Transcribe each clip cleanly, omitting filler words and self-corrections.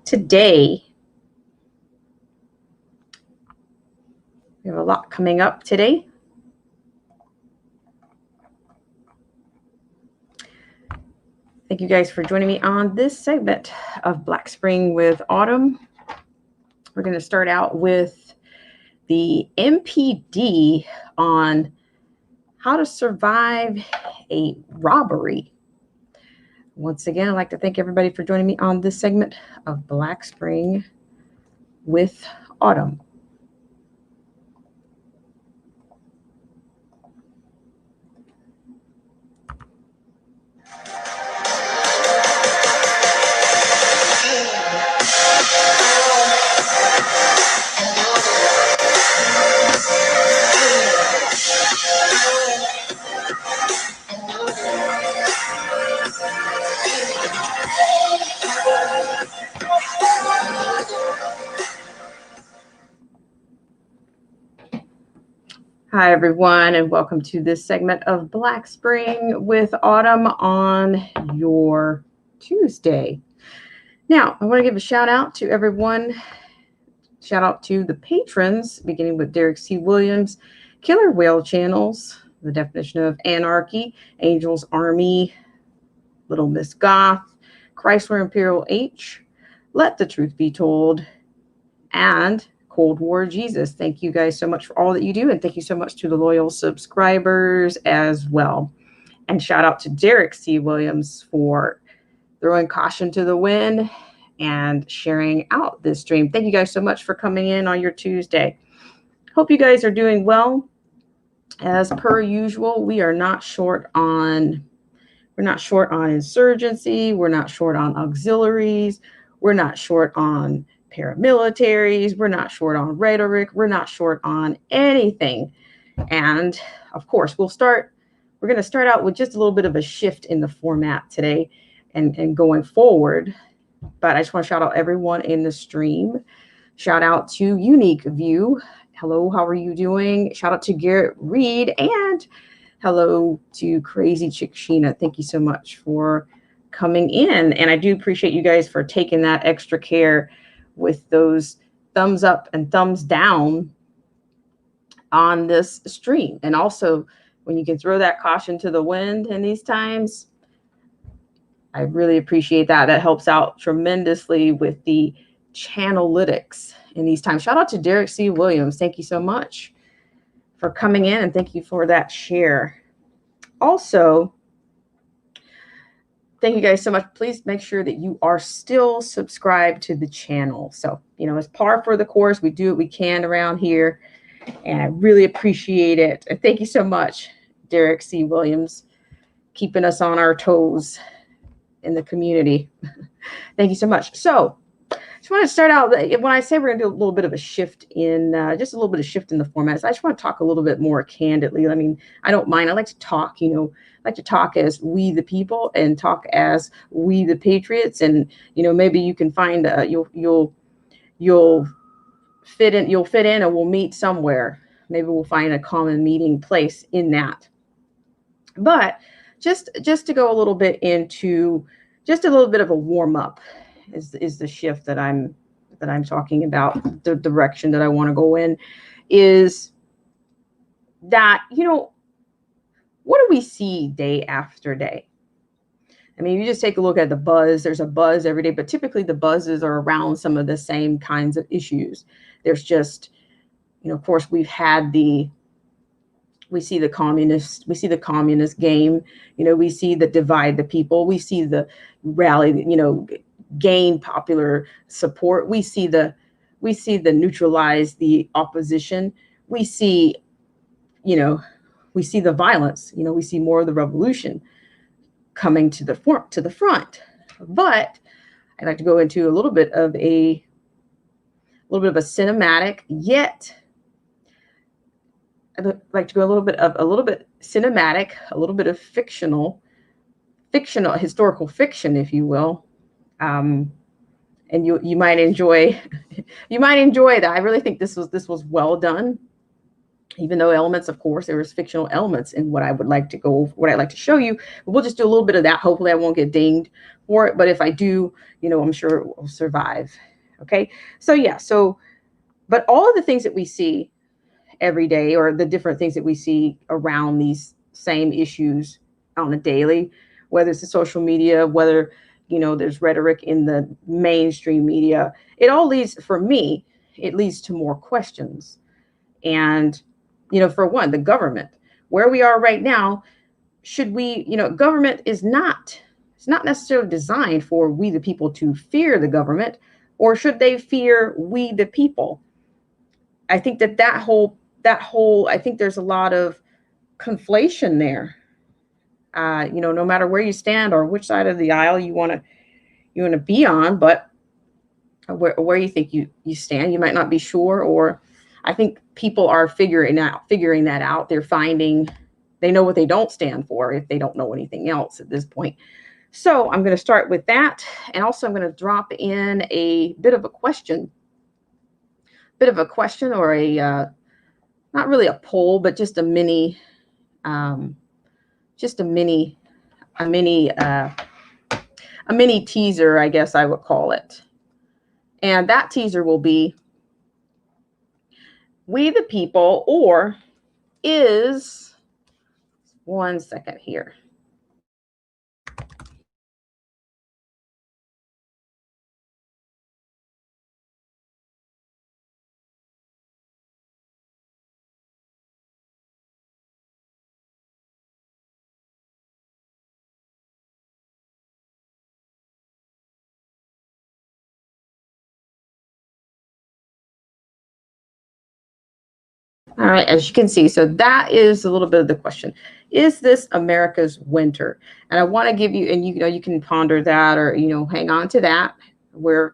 today. We have a lot coming up today. Thank you guys for joining me on this segment of Black Spring with Autumn. We're going to start out with the MPD on how to survive a robbery. Once again, I'd like to thank everybody for joining me on this segment of Black Spring with Autumn. Hi, everyone, and welcome to this segment of Black Spring with Autumn on your Tuesday. Now, I want to give a shout out to everyone. Shout out to the patrons, beginning with Derek C. Williams, Killer Whale Channels, The Definition of Anarchy, Angel's Army, Little Miss Goth, Chrysler Imperial H, Let the Truth Be Told, and Cold War Jesus. Thank you guys so much for all that you do, and thank you so much to the loyal subscribers as well. And shout out to Derek C. Williams for throwing caution to the wind and sharing out this stream. Thank you guys so much for coming in on your Tuesday. Hope you guys are doing well. As per usual, we are not short on insurgency, we're not short on auxiliaries, we're not short on paramilitaries, we're not short on rhetoric, we're not short on anything. And of course, we're going to start out with just a little bit of a shift in the format today and going forward. But I just want to shout out everyone in the stream. Shout out to Unique View. Hello, how are you doing? Shout out to Garrett Reed, and hello to Crazy Chick Sheena. Thank you so much for coming in. And I do appreciate you guys for taking that extra care with those thumbs up and thumbs down on this stream. And also, when you can throw that caution to the wind in these times, I really appreciate that. That helps out tremendously with the channelytics in these times. Shout out to Derek C. Williams. Thank you so much for coming in, and thank you for that share. Also, thank you guys so much. Please make sure that you are still subscribed to the channel. So, as par for the course, we do what we can around here, and I really appreciate it. And thank you so much, Derek C. Williams, keeping us on our toes in the community. Thank you so much. So, just want to start out, when I say we're going to do a little bit of a shift in, just a little bit of shift in the format, so I just want to talk a little bit more candidly. I mean, I don't mind. I like to talk, I like to talk as we the people and talk as we the patriots. And, maybe you can find, you'll fit in and we'll meet somewhere. Maybe we'll find a common meeting place in that. But just to go a little bit into just a little bit of a warm up is the shift that I'm talking about. The direction that I want to go in is that, what do we see day after day? I mean, you just take a look at the buzz. There's a buzz every day, but typically the buzzes are around some of the same kinds of issues. There's just, of course, we see the communist game, we see the divide the people, we see the rally, gain popular support, we see the neutralize the opposition, we see the violence, we see more of the revolution coming to the front. But I'd like to go into a little bit of a cinematic, yet I'd like to go a little bit cinematic, a little bit of fictional, historical fiction, if you will. And you might enjoy that. I really think this was well done. Even though elements, of course, there was fictional elements in what I'd like to show you. But we'll just do a little bit of that. Hopefully I won't get dinged for it, but if I do, I'm sure it will survive. Okay. So yeah. So, but all of the things that we see every day, or the different things that we see around these same issues on a daily, whether it's the social media, whether, there's rhetoric in the mainstream media, it all leads, for me, it leads to more questions. And, for one, the government, where we are right now, should we, government it's not necessarily designed for we the people to fear the government, or should they fear we the people? I think I think there's a lot of conflation there. No matter where you stand or which side of the aisle you want to be on, but where you think you stand, you might not be sure. Or I think people are figuring that out. They know what they don't stand for, if they don't know anything else at this point. So I'm going to start with that, and also I'm going to drop in a bit of a question, or a not really a poll, but just a mini, just a mini teaser, I guess I would call it. And that teaser will be, we the people, or is, one second here. All right, as you can see, so that is a little bit of the question. Is this America's winter? And I want to give you, and you can ponder that, or hang on to that,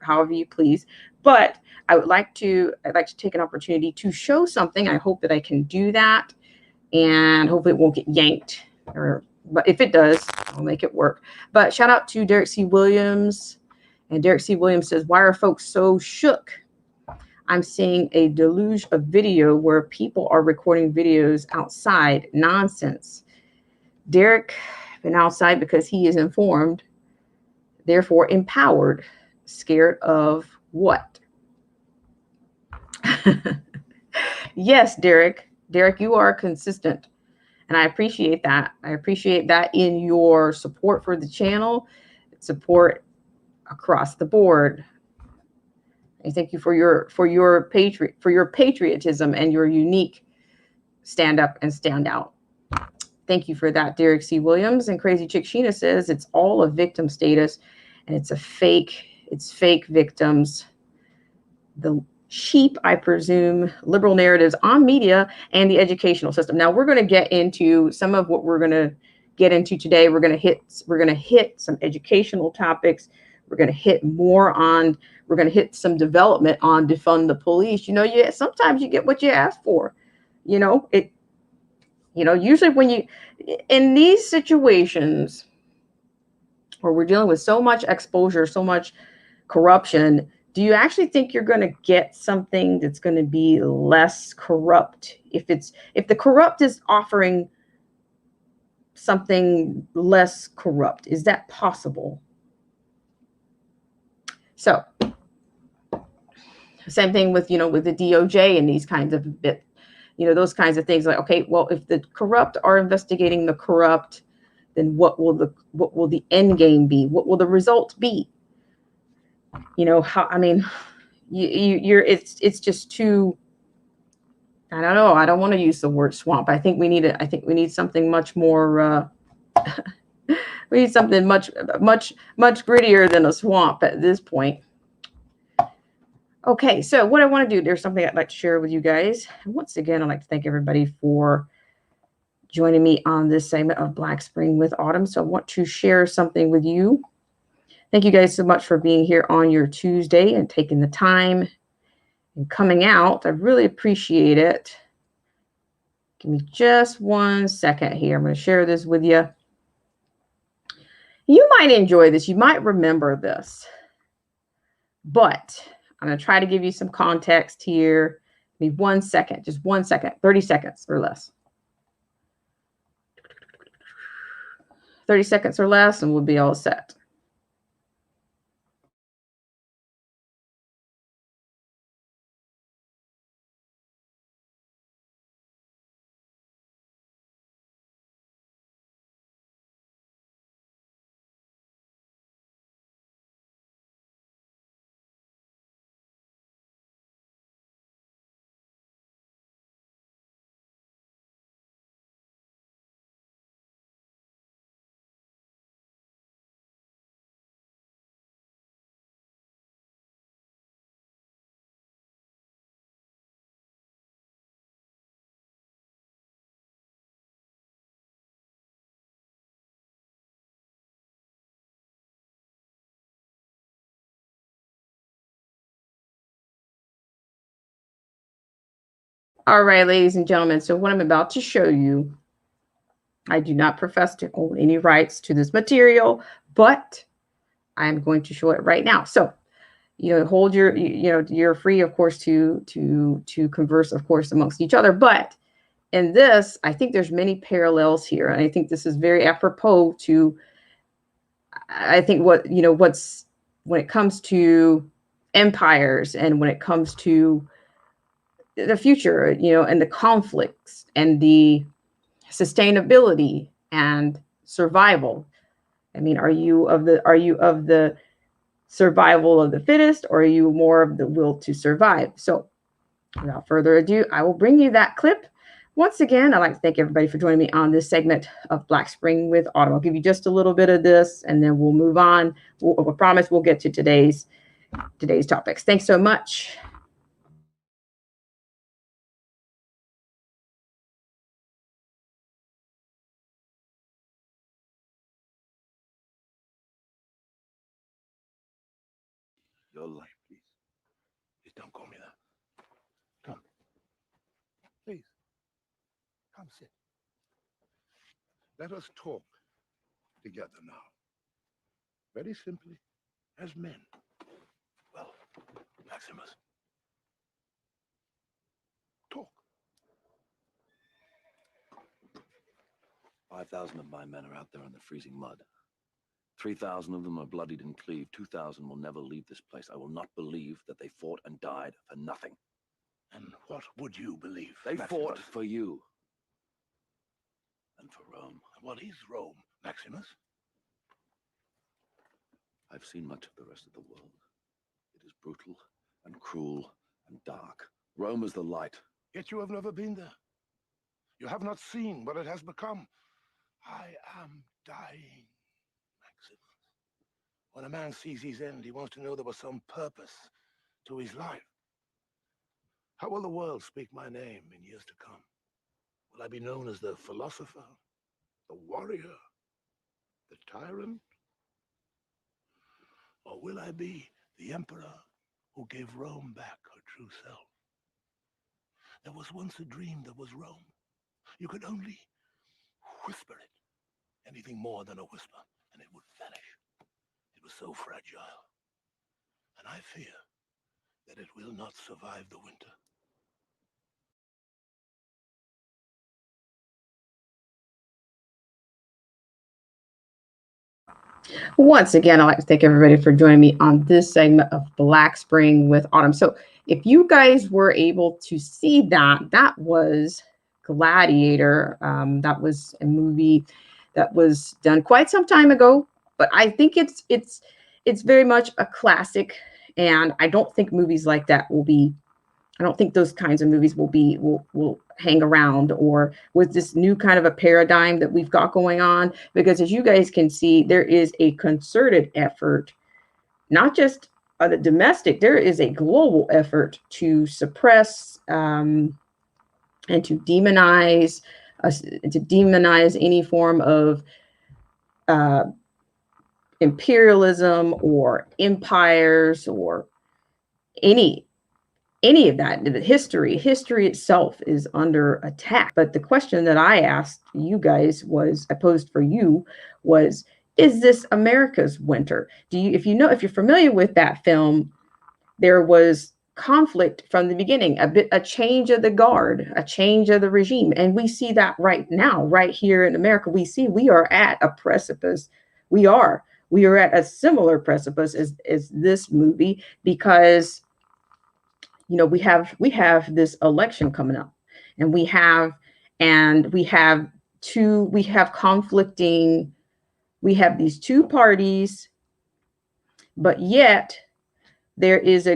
however you please. But I'd like to take an opportunity to show something. I hope that I can do that, and hopefully it won't get yanked, but if it does, I'll make it work. But shout out to Derek C. Williams. And Derek C. Williams says, why are folks so shook? I'm seeing a deluge of video where people are recording videos outside. Nonsense. Derek been outside because he is informed, therefore empowered. Scared of what? Yes, Derek. Derek, you are consistent, and I appreciate that. I appreciate that in your support for the channel, support across the board. I thank you for your patriotism and your unique stand up and stand out. Thank you for that, Derek C. Williams. And Crazy Chick Sheena says it's all a victim status, and it's fake victims. The sheep, I presume, liberal narratives on media and the educational system. Now we're going to get into some of what we're going to get into today. We're going to hit some educational topics. We're going to hit some development on defund the police. Sometimes you get what you ask for. Usually when in these situations where we're dealing with so much exposure, so much corruption, do you actually think you're going to get something that's going to be less corrupt? If the corrupt is offering something less corrupt, is that possible? So same thing with, with the DOJ and these kinds of those kinds of things. Like, okay, well, if the corrupt are investigating the corrupt, then what will the end game be? What will the result be? It's just too, I don't know. I don't want to use the word swamp. I think we need something much more, we need something much grittier than a swamp at this point. Okay, so what I want to do, there's something I'd like to share with you guys. And once again, I'd like to thank everybody for joining me on this segment of Black Spring with Autumn. So I want to share something with you. Thank you guys so much for being here on your Tuesday and taking the time and coming out. I really appreciate it. Give me just 1 second here. I'm going to share this with you. You might enjoy this. You might remember this. But I'm going to try to give you some context here. Give me 1 second, just 1 second, 30 seconds or less. 30 seconds or less, and we'll be all set. All right, ladies and gentlemen. So what I'm about to show you, I do not profess to own any rights to this material, but I'm going to show it right now. So, hold your, you're free, of course, to converse, of course, amongst each other. But in this, I think there's many parallels here, and I think this is very apropos to, I think what's when it comes to empires and when it comes to the future, and the conflicts and the sustainability and survival. I mean, are you of the survival of the fittest, or are you more of the will to survive? So without further ado, I will bring you that clip. Once again, I'd like to thank everybody for joining me on this segment of Black Spring with Autumn. I'll give you just a little bit of this, and then we'll move on. I promise we'll get to today's topics. Thanks so much. Your life, please. Please don't call me that. Come. Please. Come sit. Let us talk together now. Very simply, as men. Well, Maximus. Talk. 5,000 of my men are out there in the freezing mud. 3,000 of them are bloodied and cleaved. 2,000 will never leave this place. I will not believe that they fought and died for nothing. And what would you believe? They Maximus? fought for you. And for Rome. What is Rome, Maximus? I've seen much of the rest of the world. It is brutal and cruel and dark. Rome is the light. Yet you have never been there. You have not seen what it has become. I am dying, Maximus. When a man sees his end, he wants to know there was some purpose to his life. How will the world speak my name in years to come? Will I be known as the philosopher, the warrior, the tyrant? Or will I be the emperor who gave Rome back her true self? There was once a dream that was Rome. You could only whisper it, anything more than a whisper, and it would vanish. It was so fragile. And I fear that it will not survive the winter. Once again, I'd like to thank everybody for joining me on this segment of Black Spring with Autumn. So if you guys were able to see that was Gladiator. That was a movie that was done quite some time ago, but I think it's very much a classic, and I don't think movies like that will be, I don't think those kinds of movies will hang around, or with this new kind of a paradigm that we've got going on. Because as you guys can see, there is a concerted effort, not just the domestic, there is a global effort to suppress and to demonize any form of uh, imperialism or empires or any of that. The history itself is under attack. But the question that I asked you guys was, I posed for you, was, is this America's winter? If you're familiar with that film, there was conflict from the beginning, a change of the guard, a change of the regime. And we see that right now, right here in America. We are at a precipice. We are at a similar precipice as this movie, because we have this election coming up, and we have these two parties, but yet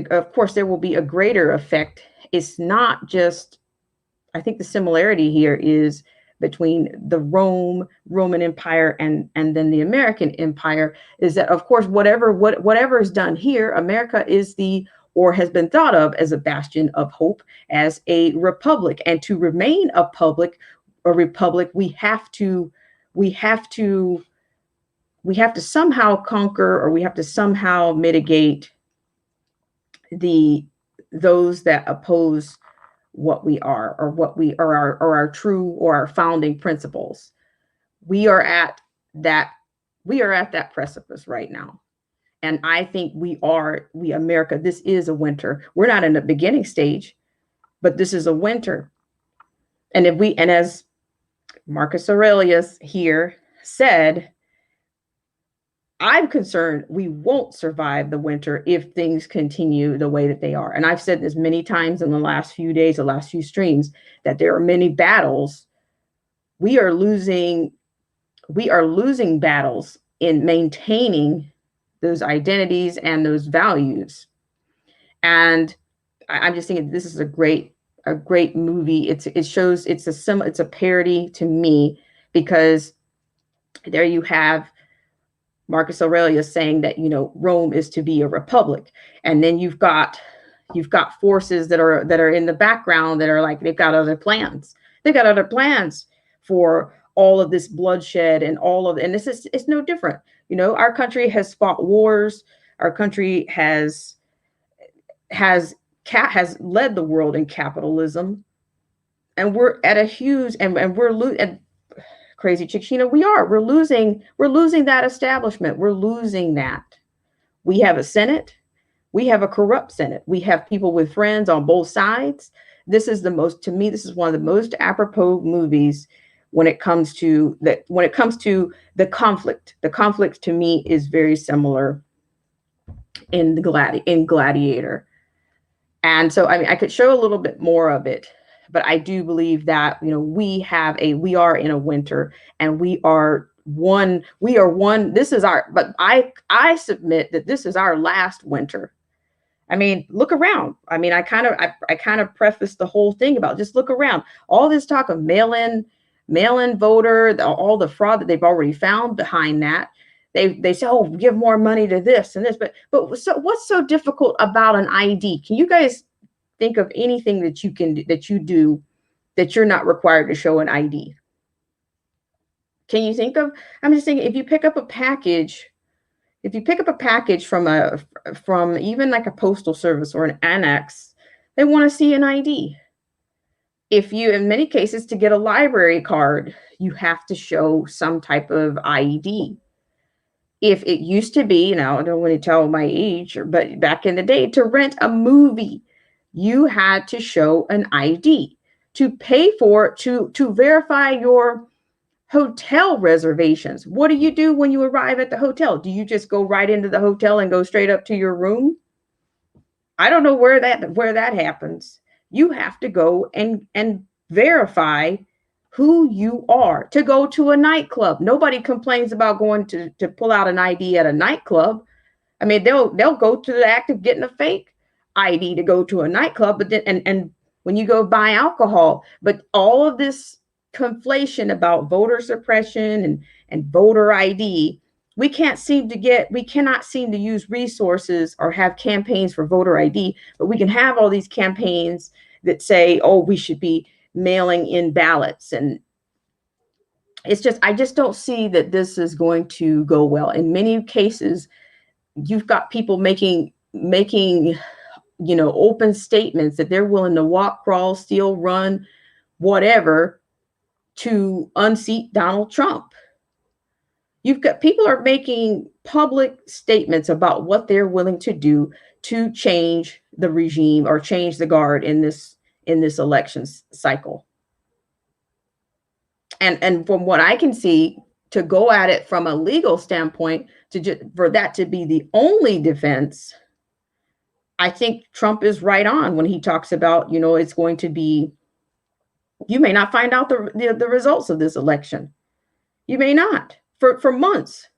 of course there will be a greater effect. It's not just, I think the similarity here is between the Roman Empire and then the American Empire, is that of course whatever is done here, America is or has been thought of as a bastion of hope, as a republic. And to remain a republic, we have to somehow conquer, or we have to somehow mitigate those that oppose what we are, or what we are, our true, or our founding principles. We are at that precipice right now. And I think we America, this is a winter. We're not in the beginning stage, but this is a winter. And as Marcus Aurelius here said, I'm concerned we won't survive the winter if things continue the way that they are. And I've said this many times in the last few days, the last few streams, that there are many battles. We are losing battles in maintaining those identities and those values. And I'm just thinking this is a great movie. It's a parody to me, because there you have Marcus Aurelius saying that, Rome is to be a republic. And then you've got forces that are in the background that are like, they've got other plans. They've got other plans for all of this bloodshed and it's no different. Our country has fought wars. Our country has led the world in capitalism. And we're at a huge, and we're Crazy Chicks, we're losing that establishment. We're losing that. We have a Senate. We have a corrupt Senate. We have people with friends on both sides. This is one of the most apropos movies when it comes to the conflict. The conflict to me is very similar in Gladiator. And so, I could show a little bit more of it, but I do believe that, we are in a winter, and we are one. But I submit that this is our last winter. Look around. I kind of prefaced the whole thing about, just look around. All this talk of mail-in voter, all the fraud that they've already found behind that. They say, oh, give more money to this and this, but so what's so difficult about an ID? Can you guys think of anything that you do that you're not required to show an ID? Can you think of? I'm just thinking, if you pick up a package from even like a postal service or an annex, they want to see an ID. In many cases, to get a library card, you have to show some type of ID. If it used to be, I don't want to tell my age, but back in the day, to rent a movie, you had to show an ID. To pay for it, to verify your hotel reservations. What do you do when you arrive at the hotel? Do you just go right into the hotel and go straight up to your room? I don't know where that happens. You have to go and verify who you are to go to a nightclub. Nobody complains about going to pull out an ID at a nightclub. They'll go to the act of getting a fake ID to go to a nightclub, but then and when you go buy alcohol, but all of this conflation about voter suppression and voter ID, we cannot seem to use resources or have campaigns for voter ID, but we can have all these campaigns that say, oh, we should be mailing in ballots. And I just don't see that this is going to go well. In many cases, you've got people making open statements that they're willing to walk, crawl, steal, run, whatever, to unseat Donald Trump. You've got people are making public statements about what they're willing to do to change the regime or change the guard in this election cycle. And from what I can see, to go at it from a legal standpoint, for that to be the only defense, I think Trump is right on when he talks about, it's going to be, you may not find out the results of this election. You may not for months,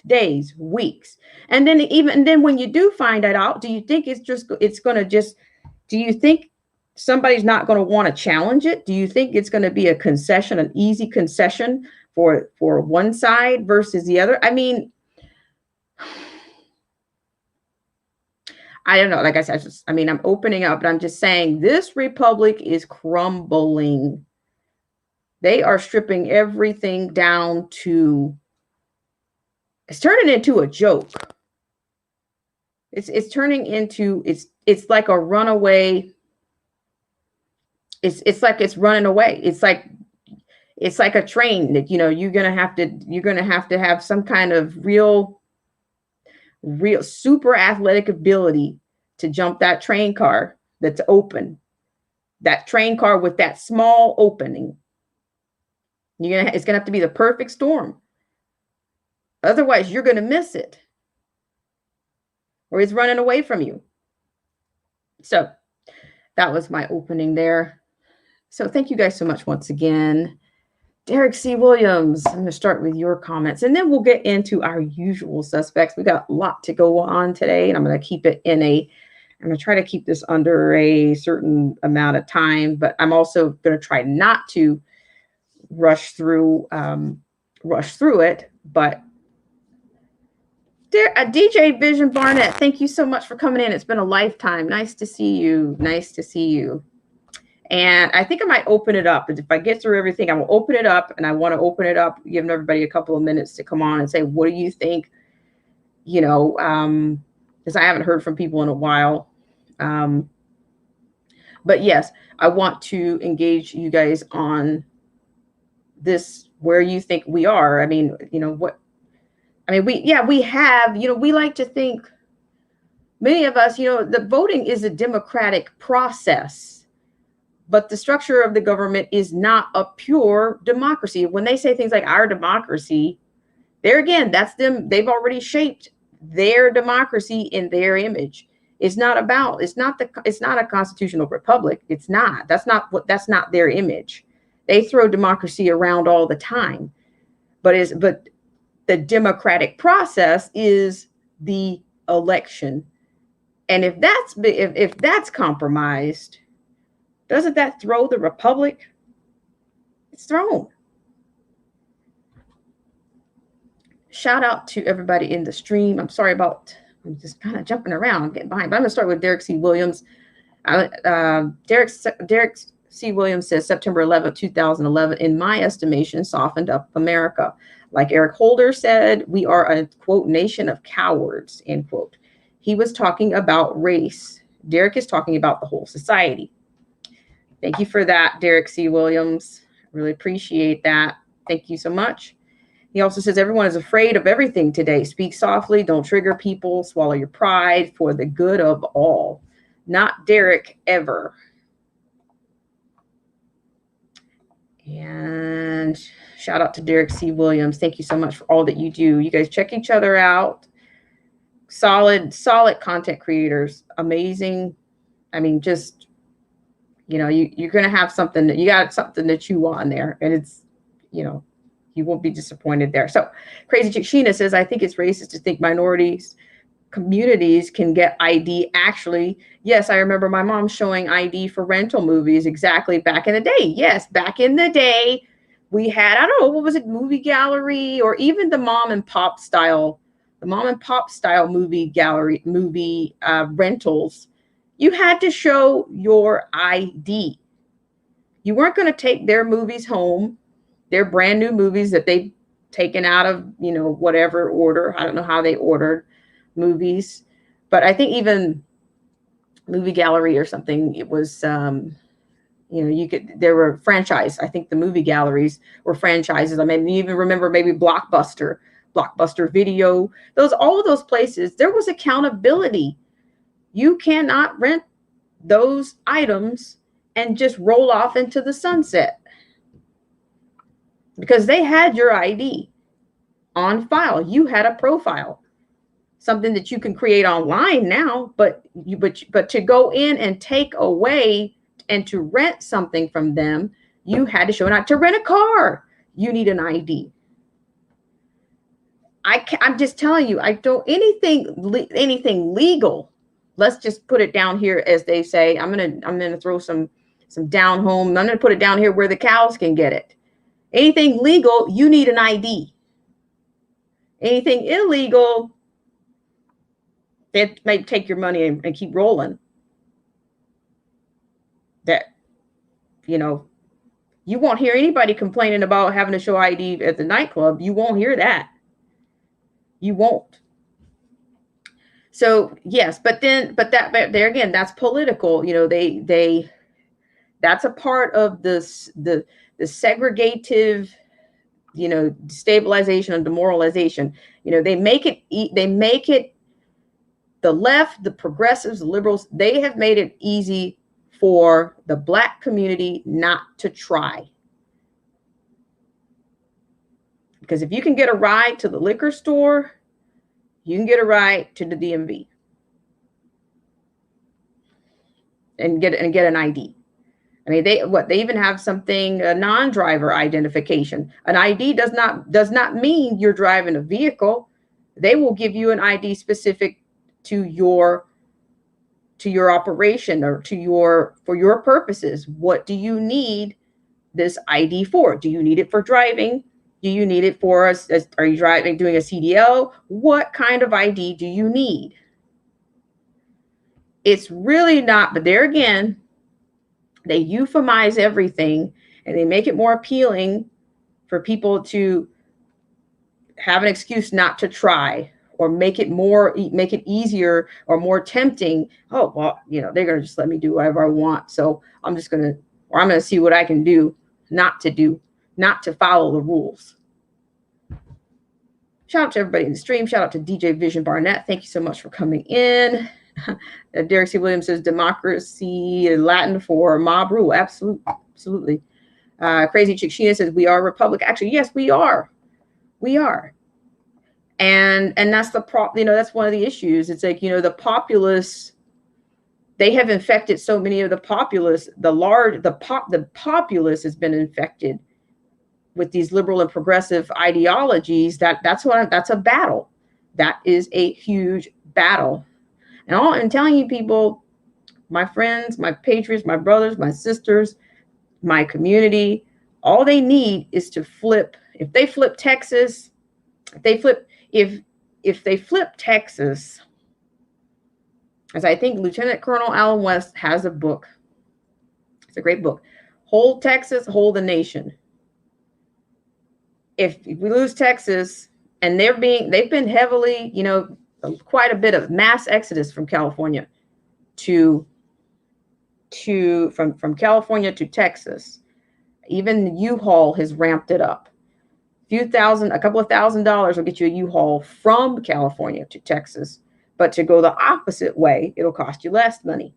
days, weeks. And then when you do find that out, do you think do you think somebody's not going to want to challenge it? Do you think it's going to be a concession, an easy concession for one side versus the other? I don't know. Like I said, I'm opening up, but I'm just saying this republic is crumbling. They are stripping everything down to, it's turning into a joke. It's turning into, it's like a runaway it's like it's running away. It's like a train that, you're gonna have to have some kind of real super athletic ability to jump that train car that's open, that train car with that small opening. It's gonna have to be the perfect storm. Otherwise, you're gonna miss it, or it's running away from you. So that was my opening there. So thank you guys so much once again. Derek C. Williams, I'm going to start with your comments, and then we'll get into our usual suspects. We got a lot to go on today, and I'm going to keep it I'm going to try to keep this under a certain amount of time, but I'm also going to try not to rush through it. But DJ Vision Barnett, thank you so much for coming in. It's been a lifetime. Nice to see you. Nice to see you. And I think I might open it up. If I get through everything, I will open it up, and I want to open it up, giving everybody a couple of minutes to come on and say, what do you think? Because I haven't heard from people in a while. But yes, I want to engage you guys on this, where you think we are. I mean, we have, we like to think, many of us, the voting is a democratic process. But the structure of the government is not a pure democracy. When they say things like our democracy, there again, that's them. They've already shaped their democracy in their image. It's not a constitutional republic. It's not. That's not their image. They throw democracy around all the time. But the democratic process is the election. And if that's compromised, doesn't that throw the republic? It's thrown. Shout out to everybody in the stream. I'm just kind of jumping around, getting behind. But I'm going to start with Derek C. Williams. Derek C. Williams says September 11th, 2011, in my estimation, softened up America. Like Eric Holder said, we are a, quote, nation of cowards, end quote. He was talking about race. Derek is talking about the whole society. Thank you for that, Derek C. Williams. Really appreciate that. Thank you so much. He also says, everyone is afraid of everything today. Speak softly. Don't trigger people. Swallow your pride for the good of all. Not Derek ever. And shout out to Derek C. Williams. Thank you so much for all that you do. You guys check each other out. Solid content creators. Amazing. I mean, just, you're going to have something that you got something to chew on there. And it's, you won't be disappointed there. So Crazy Chick Sheena says, I think it's racist to think minorities communities can get ID. Actually, yes, I remember my mom showing ID for rental movies exactly back in the day. Yes, back in the day, we had, I don't know, what was it, movie gallery, or even the mom and pop style movie gallery, rentals. You had to show your ID. You weren't going to take their movies home, their brand new movies that they've taken out of, whatever order. I don't know how they ordered movies, but I think even movie gallery or something, it was, there were franchise. I think the movie galleries were franchises. I mean, you even remember maybe Blockbuster Video, all of those places, there was accountability. You cannot rent those items and just roll off into the sunset, because they had your ID on file. You had a profile, something that you can create online now, but to go in and take away and to rent something from them, you had to show it. To rent a car, you need an ID. I'm just telling you, I don't anything legal. Let's just put it down here, as they say. I'm gonna throw some down home. I'm gonna put it down here where the cows can get it. Anything legal, you need an ID. Anything illegal, they may take your money and keep rolling. That, you won't hear anybody complaining about having to show ID at the nightclub. You won't hear that. You won't. So yes, but there again, that's political. They That's a part of this, the segregative, destabilization and demoralization. They make it, the left, the progressives, the liberals, they have made it easy for the Black community not to try. Because if you can get a ride to the liquor store, you can get a ride to the DMV and get an ID. I mean, they even have something, a non-driver identification. An ID does not mean you're driving a vehicle. They will give you an ID specific to your operation, or for your purposes. What do you need this ID for? Do you need it for driving? Do you need it for are you doing a CDL? What kind of ID do you need? It's really not, but there again, they euphemize everything and they make it more appealing for people to have an excuse not to try, or make it easier or more tempting. Oh, well, they're going to just let me do whatever I want. So I'm going to see what I can do, not to follow the rules. Shout out to everybody in the stream. Shout out to DJ Vision Barnett. Thank you so much for coming in. Derek C. Williams says democracy, Latin for mob rule. Absolutely. Crazy Chick Sheena says we are a republic. Actually, yes, we are. We are. And that's that's one of the issues. It's like, the populace, they have infected so many of the populace. The populace has been infected with these liberal and progressive ideologies. That's a battle. That is a huge battle. And I'm telling you, people, my friends, my patriots, my brothers, my sisters, my community, all they need is to flip. If they flip Texas, if they flip Texas, as I think Lieutenant Colonel Allen West has a book. It's a great book. Hold Texas, hold the nation. If we lose Texas, and they've been heavily, quite a bit of mass exodus from California from California to Texas. Even U-Haul has ramped it up. A couple of $1,000s will get you a U-Haul from California to Texas. But to go the opposite way, it'll cost you less money.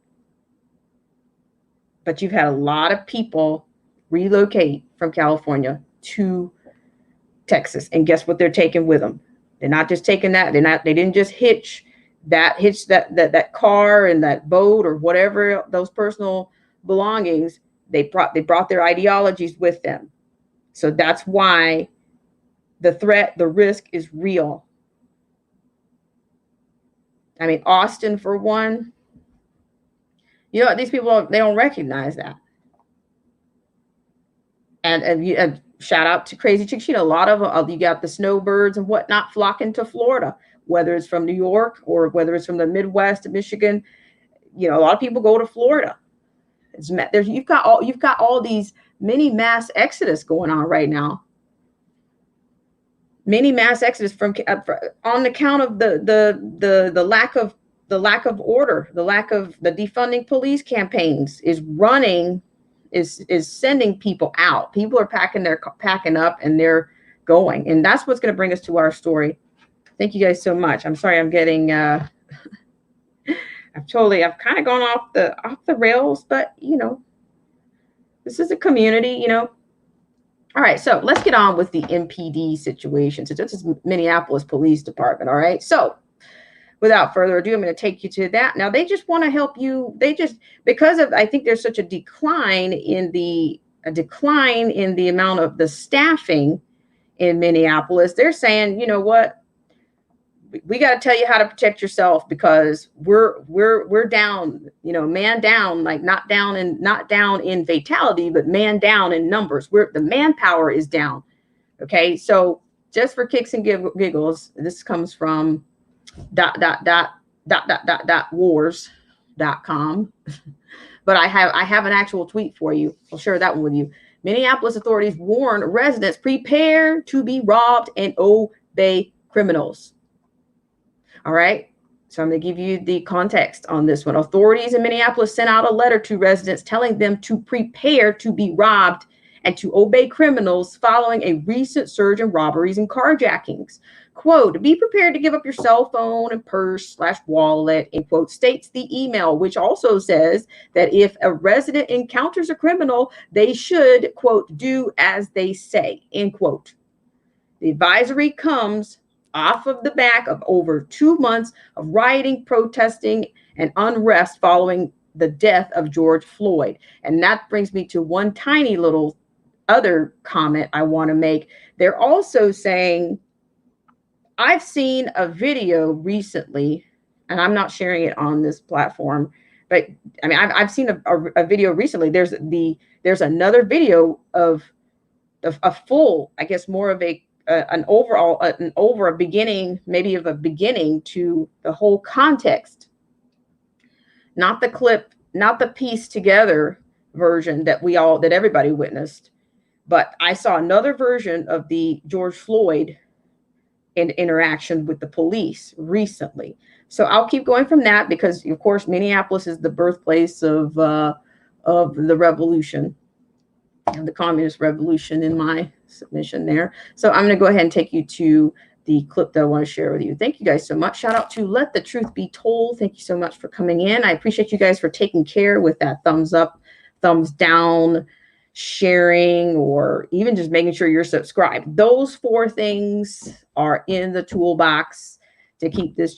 But you've had a lot of people relocate from California to Texas. And guess what they're taking with them? They're not just taking that. They didn't just hitch that car and that boat or whatever, those personal belongings. They brought their ideologies with them. So that's why the threat, the risk is real. I mean, Austin, for one, these people, they don't recognize that. And shout out to Crazy Chick Sheena. A lot of you got the snowbirds and whatnot flocking to Florida, whether it's from New York or whether it's from the Midwest, Michigan. A lot of people go to Florida. You've got all these mini mass exodus going on right now. Many mass exodus on account of the lack of order, the lack of the defunding police campaigns is sending people out. People are packing up and they're going, and that's what's going to bring us to our story. Thank you guys so much. I'm sorry I'm getting I've kind of gone off the rails, but this is a community, All right, so let's get on with the MPD situation. So this is Minneapolis Police Department. All right, so without further ado, I'm going to take you to that. Now, they just want to help you. Because of, I think there's such a decline in the amount of the staffing in Minneapolis. They're saying, you know what? We got to tell you how to protect yourself, because we're down, man down, like not down in fatality, but man down in numbers. The manpower is down. Okay. So just for kicks and giggles, this comes from wars.com. But I have an actual tweet for you. I'll share that one with you. Minneapolis authorities warn residents, prepare to be robbed and obey criminals. All right. So I'm going to give you the context on this one. Authorities in Minneapolis sent out a letter to residents telling them to prepare to be robbed and to obey criminals following a recent surge in robberies and carjackings. Quote, be prepared to give up your cell phone and purse/wallet, end quote, states the email, which also says that if a resident encounters a criminal, they should, quote, do as they say, end quote. The advisory comes off of the back of over 2 months of rioting, protesting, and unrest following the death of George Floyd. And that brings me to one tiny little other comment I want to make. They're also saying, I've seen a video recently, and I'm not sharing it on this platform, but I mean, I've seen a video recently. There's another video of a full, I guess, more of an beginning, maybe of a beginning to the whole context, not the clip, not the piece together version that everybody witnessed, but I saw another version of the George Floyd interaction with the police recently. So I'll keep going from that because, of course, Minneapolis is the birthplace of the revolution, the communist revolution in my submission there. So I'm going to go ahead and take you to the clip that I want to share with you. Thank you guys so much. Shout out to Let the Truth Be Told. Thank you so much for coming in. I appreciate you guys for taking care with that thumbs up, thumbs down, sharing, or even just making sure you're subscribed. Those 4 things are in the toolbox to keep this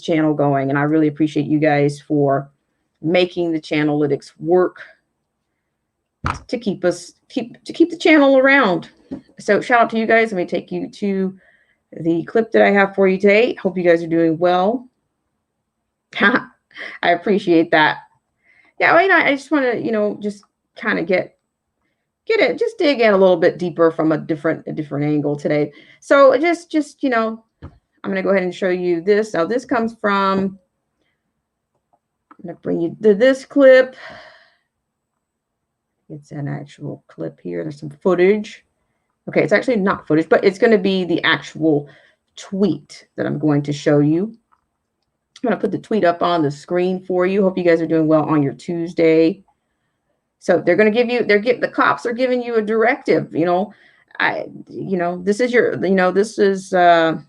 channel going. And I really appreciate you guys for making the channelytics work to keep the channel around. So shout out to you guys. Let me take you to the clip that I have for you today. Hope you guys are doing well. I appreciate that. Yeah, I just want to, just kind of get it, just dig in a little bit deeper from a different angle today. So just I'm going to go ahead and show you this. Now this comes from, I'm going to bring you to this clip. It's an actual clip here. There's some footage. Okay, it's actually not footage, but it's going to be the actual tweet that I'm going to show you. I'm going to put the tweet up on the screen for you. Hope you guys are doing well on your Tuesday. So they're going to give you, the cops are giving you a directive, this is your, they're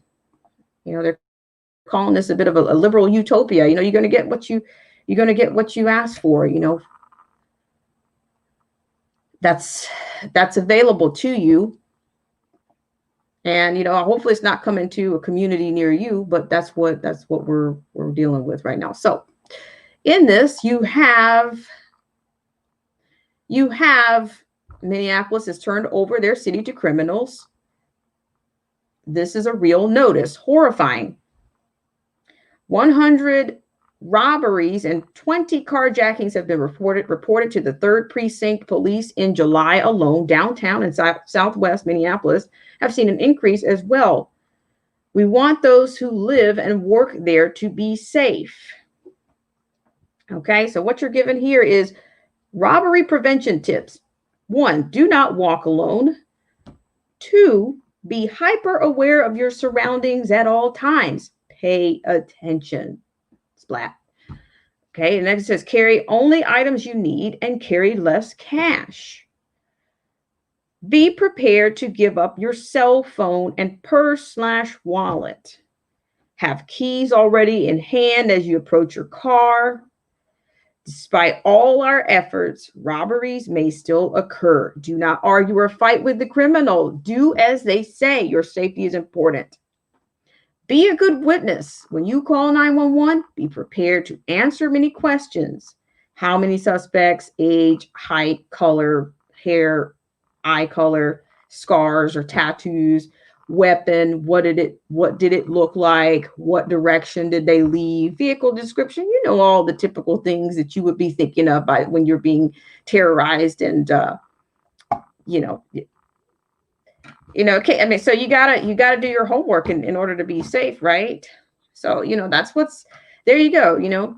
calling this a bit of a liberal utopia. You're going to get what you ask for, that's available to you. And, hopefully it's not coming to a community near you, but that's what we're dealing with right now. So in this, you have Minneapolis has turned over their city to criminals. This is a real notice. Horrifying. 100 robberies and 20 carjackings have been reported to the 3rd Precinct Police in July alone. Downtown and southwest Minneapolis have seen an increase as well. We want those who live and work there to be safe. Okay, so what you're given here is robbery prevention tips. 1, do not walk alone. 2, be hyper aware of your surroundings at all times. Pay attention. Splat. Okay, and next it says carry only items you need and carry less cash. Be prepared to give up your cell phone and purse/wallet. Have keys already in hand as you approach your car. Despite all our efforts, robberies may still occur. Do not argue or fight with the criminal. Do as they say. Your safety is important. Be a good witness. When you call 911, be prepared to answer many questions. How many suspects, age, height, color, hair, eye color, scars or tattoos, weapon, what did it look like, what direction did they leave, vehicle description, all the typical things that you would be thinking of when you're being terrorized and okay, I mean, so you gotta do your homework in order to be safe, right? So that's there you go.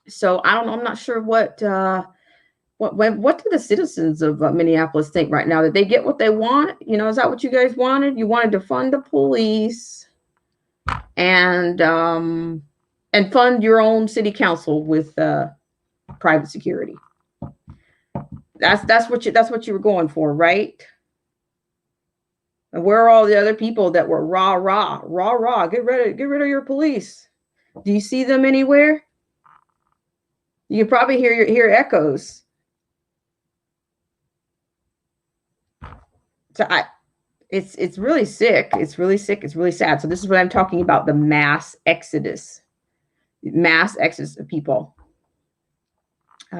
So I'm not sure what do the citizens of Minneapolis think right now? Did they get what they want? Is that what you guys wanted? You wanted to fund the police. and fund your own city council with private security. That's what you were going for, right? And where are all the other people that were rah rah rah rah? Get rid of your police. Do you see them anywhere? You can probably hear echoes. So it's really sick. It's really sick. It's really sad. So this is what I'm talking about: the mass exodus of people.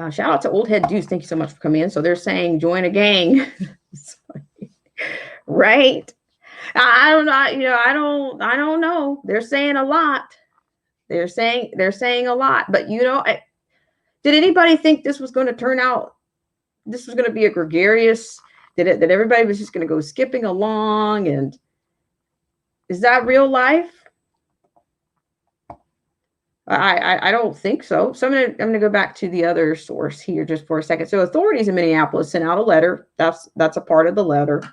Shout out to Old Head Deuce. Thank you so much for coming in. So they're saying join a gang, right? I don't know. I don't know. They're saying a lot. They're saying a lot. But did anybody think this was going to turn out? This was going to be a gregarious. That everybody was just going to go skipping along? And is that real life? I don't think so. So I'm gonna go back to the other source here just for a second. So authorities in Minneapolis sent out a letter. That's a part of the letter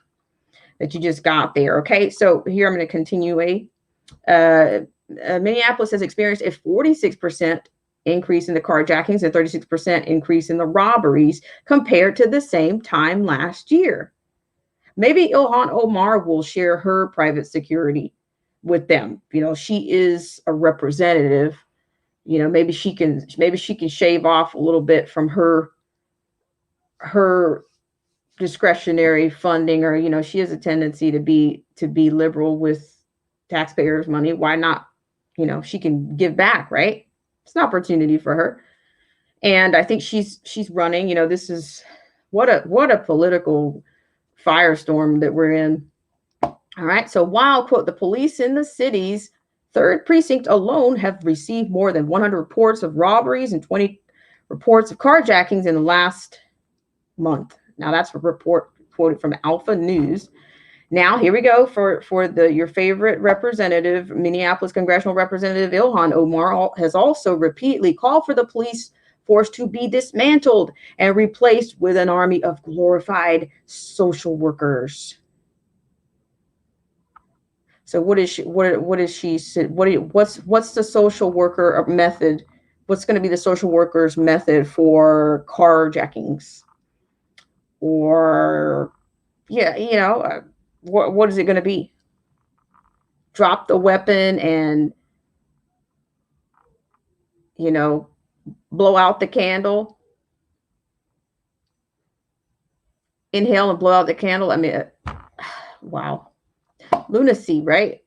that you just got there. Okay, so here I'm going to continue. Minneapolis has experienced a 46% increase in the carjackings and 36% increase in the robberies compared to the same time last year. Maybe Ilhan Omar will share her private security with them. She is a representative. Maybe she can shave off a little bit from her discretionary funding, or she has a tendency to be liberal with taxpayers' money. Why not? She can give back, right? It's an opportunity for her. And I think she's running. This is what a political firestorm that we're in. All right. So while, quote, the police in the city's 3rd precinct alone have received more than 100 reports of robberies and 20 reports of carjackings in the last month. Now that's a report quoted from Alpha News. Now here we go for your favorite representative, Minneapolis congressional representative Ilhan Omar has also repeatedly called for the police force to be dismantled and replaced with an army of glorified social workers. So what's the social worker method? What's going to be the social worker's method for carjackings? Or what is it going to be? Drop the weapon and blow out the candle. Inhale and blow out the candle. I mean, wow. Lunacy, right?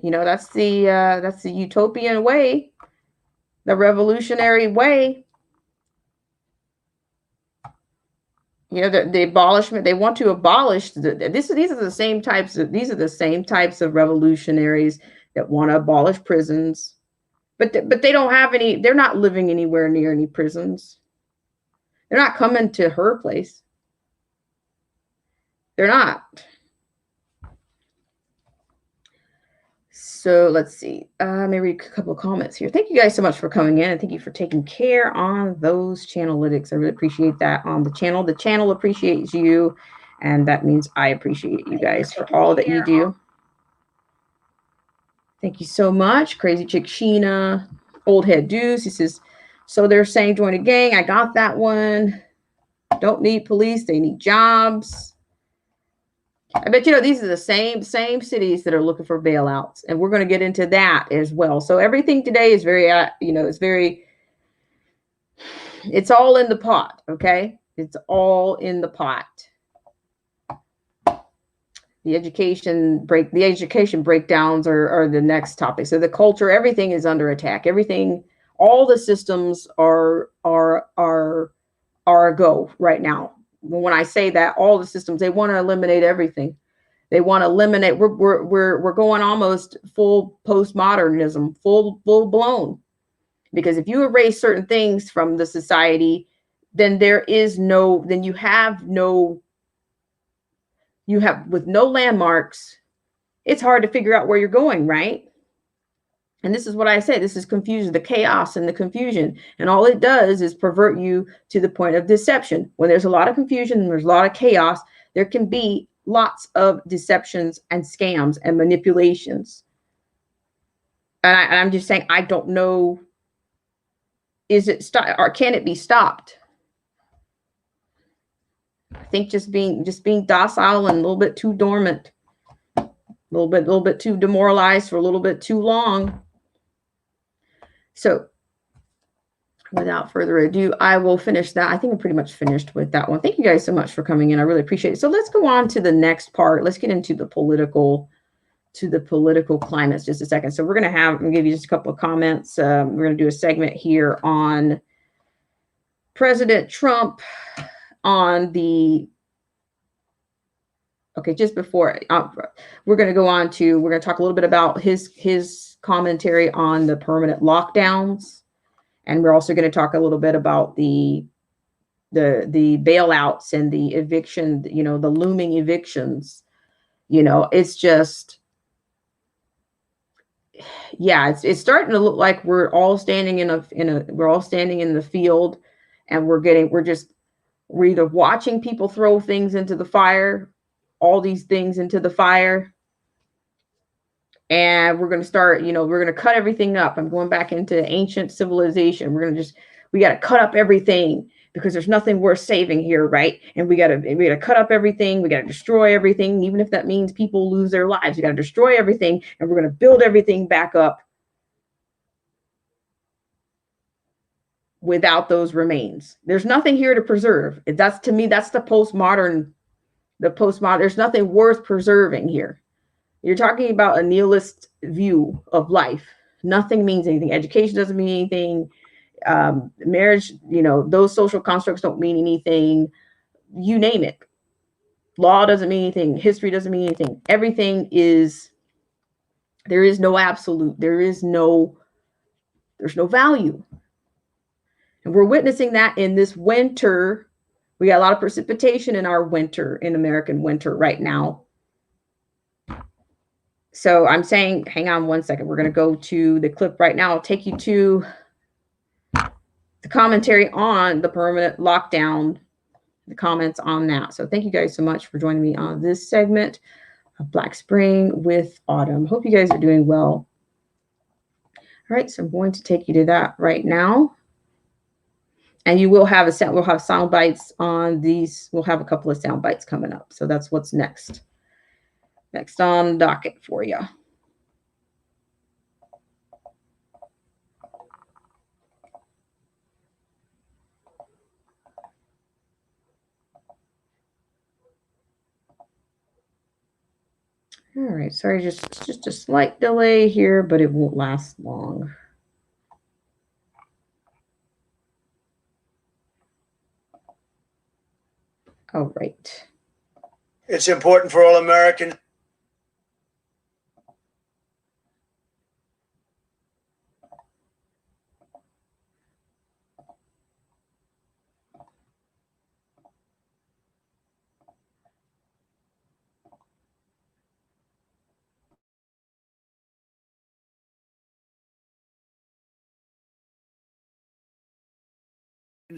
That's the utopian way, the revolutionary way. The abolishment. They want to abolish these are the same types of revolutionaries that want to abolish prisons, but they don't have any. They're not living anywhere near any prisons. They're not coming to her place. They're not. So let's see. Let me read a couple of comments here. Thank you guys so much for coming in, and thank you for taking care on those channelytics. I really appreciate that on the channel. The channel appreciates you, and that means I appreciate you guys for all that you do. Thank you so much. Crazy Chick Sheena, Old Head Deuce. He says, so they're saying join a gang. I got that one. Don't need police. They need jobs. I bet these are the same cities that are looking for bailouts, and we're going to get into that as well. So everything today is very, it's all in the pot. Okay, it's all in the pot. The education breakdowns are the next topic. So the culture, everything is under attack. Everything, all the systems are a go right now. When I say that, all the systems, they want to eliminate everything. They want to eliminate. We're going almost full postmodernism, full blown. Because if you erase certain things from the society, then you have with no landmarks, it's hard to figure out where you're going, right? And this is what I say, this is confusion, the chaos and the confusion. And all it does is pervert you to the point of deception. When there's a lot of confusion and there's a lot of chaos, there can be lots of deceptions and scams and manipulations. And I'm just saying, I don't know, is it stop or can it be stopped? I think just being docile and a little bit too dormant, a little bit too demoralized for a little bit too long. So without further ado, I will finish that. I think I'm pretty much finished with that one. Thank you guys so much for coming in. I really appreciate it. So let's go on to the next part. Let's get into the political climates just a second. So I'm gonna give you just a couple of comments. We're gonna do a segment here on President Trump on the just before we're going to go on to, we're going to talk a little bit about his commentary on the permanent lockdowns. And we're also going to talk a little bit about the bailouts and the eviction, the looming evictions. It's just, yeah, it's starting to look like we're all standing in the field, and we're either watching people throw things into the fire, all these things into the fire, and we're going to start, we're going to cut everything up. I'm going back into ancient civilization. We got to cut up everything because there's nothing worth saving here, right? And we got to cut up everything. We got to destroy everything, even if that means people lose their lives. We got to destroy everything, and we're going to build everything back up without those remains. There's nothing here to preserve. That's, to me, that's the postmodern. There's nothing worth preserving here. You're talking about a nihilist view of life. Nothing means anything. Education doesn't mean anything. Marriage, those social constructs don't mean anything. You name it. Law doesn't mean anything. History doesn't mean anything. Everything is, there is no absolute. There's no value. And we're witnessing that in this winter. We got a lot of precipitation in our winter, in American winter right now. So I'm saying, hang on one second. We're going to go to the clip right now. I'll take you to the commentary on the permanent lockdown, the comments on that. So thank you guys so much for joining me on this segment of Black Spring with Autumn. Hope you guys are doing well. All right, so I'm going to take you to that right now. And you will have we'll have sound bites on these. We'll have a couple of sound bites coming up. So that's what's next on the docket for you. All right, sorry, just a slight delay here, but it won't last long. All right. It's important for all Americans.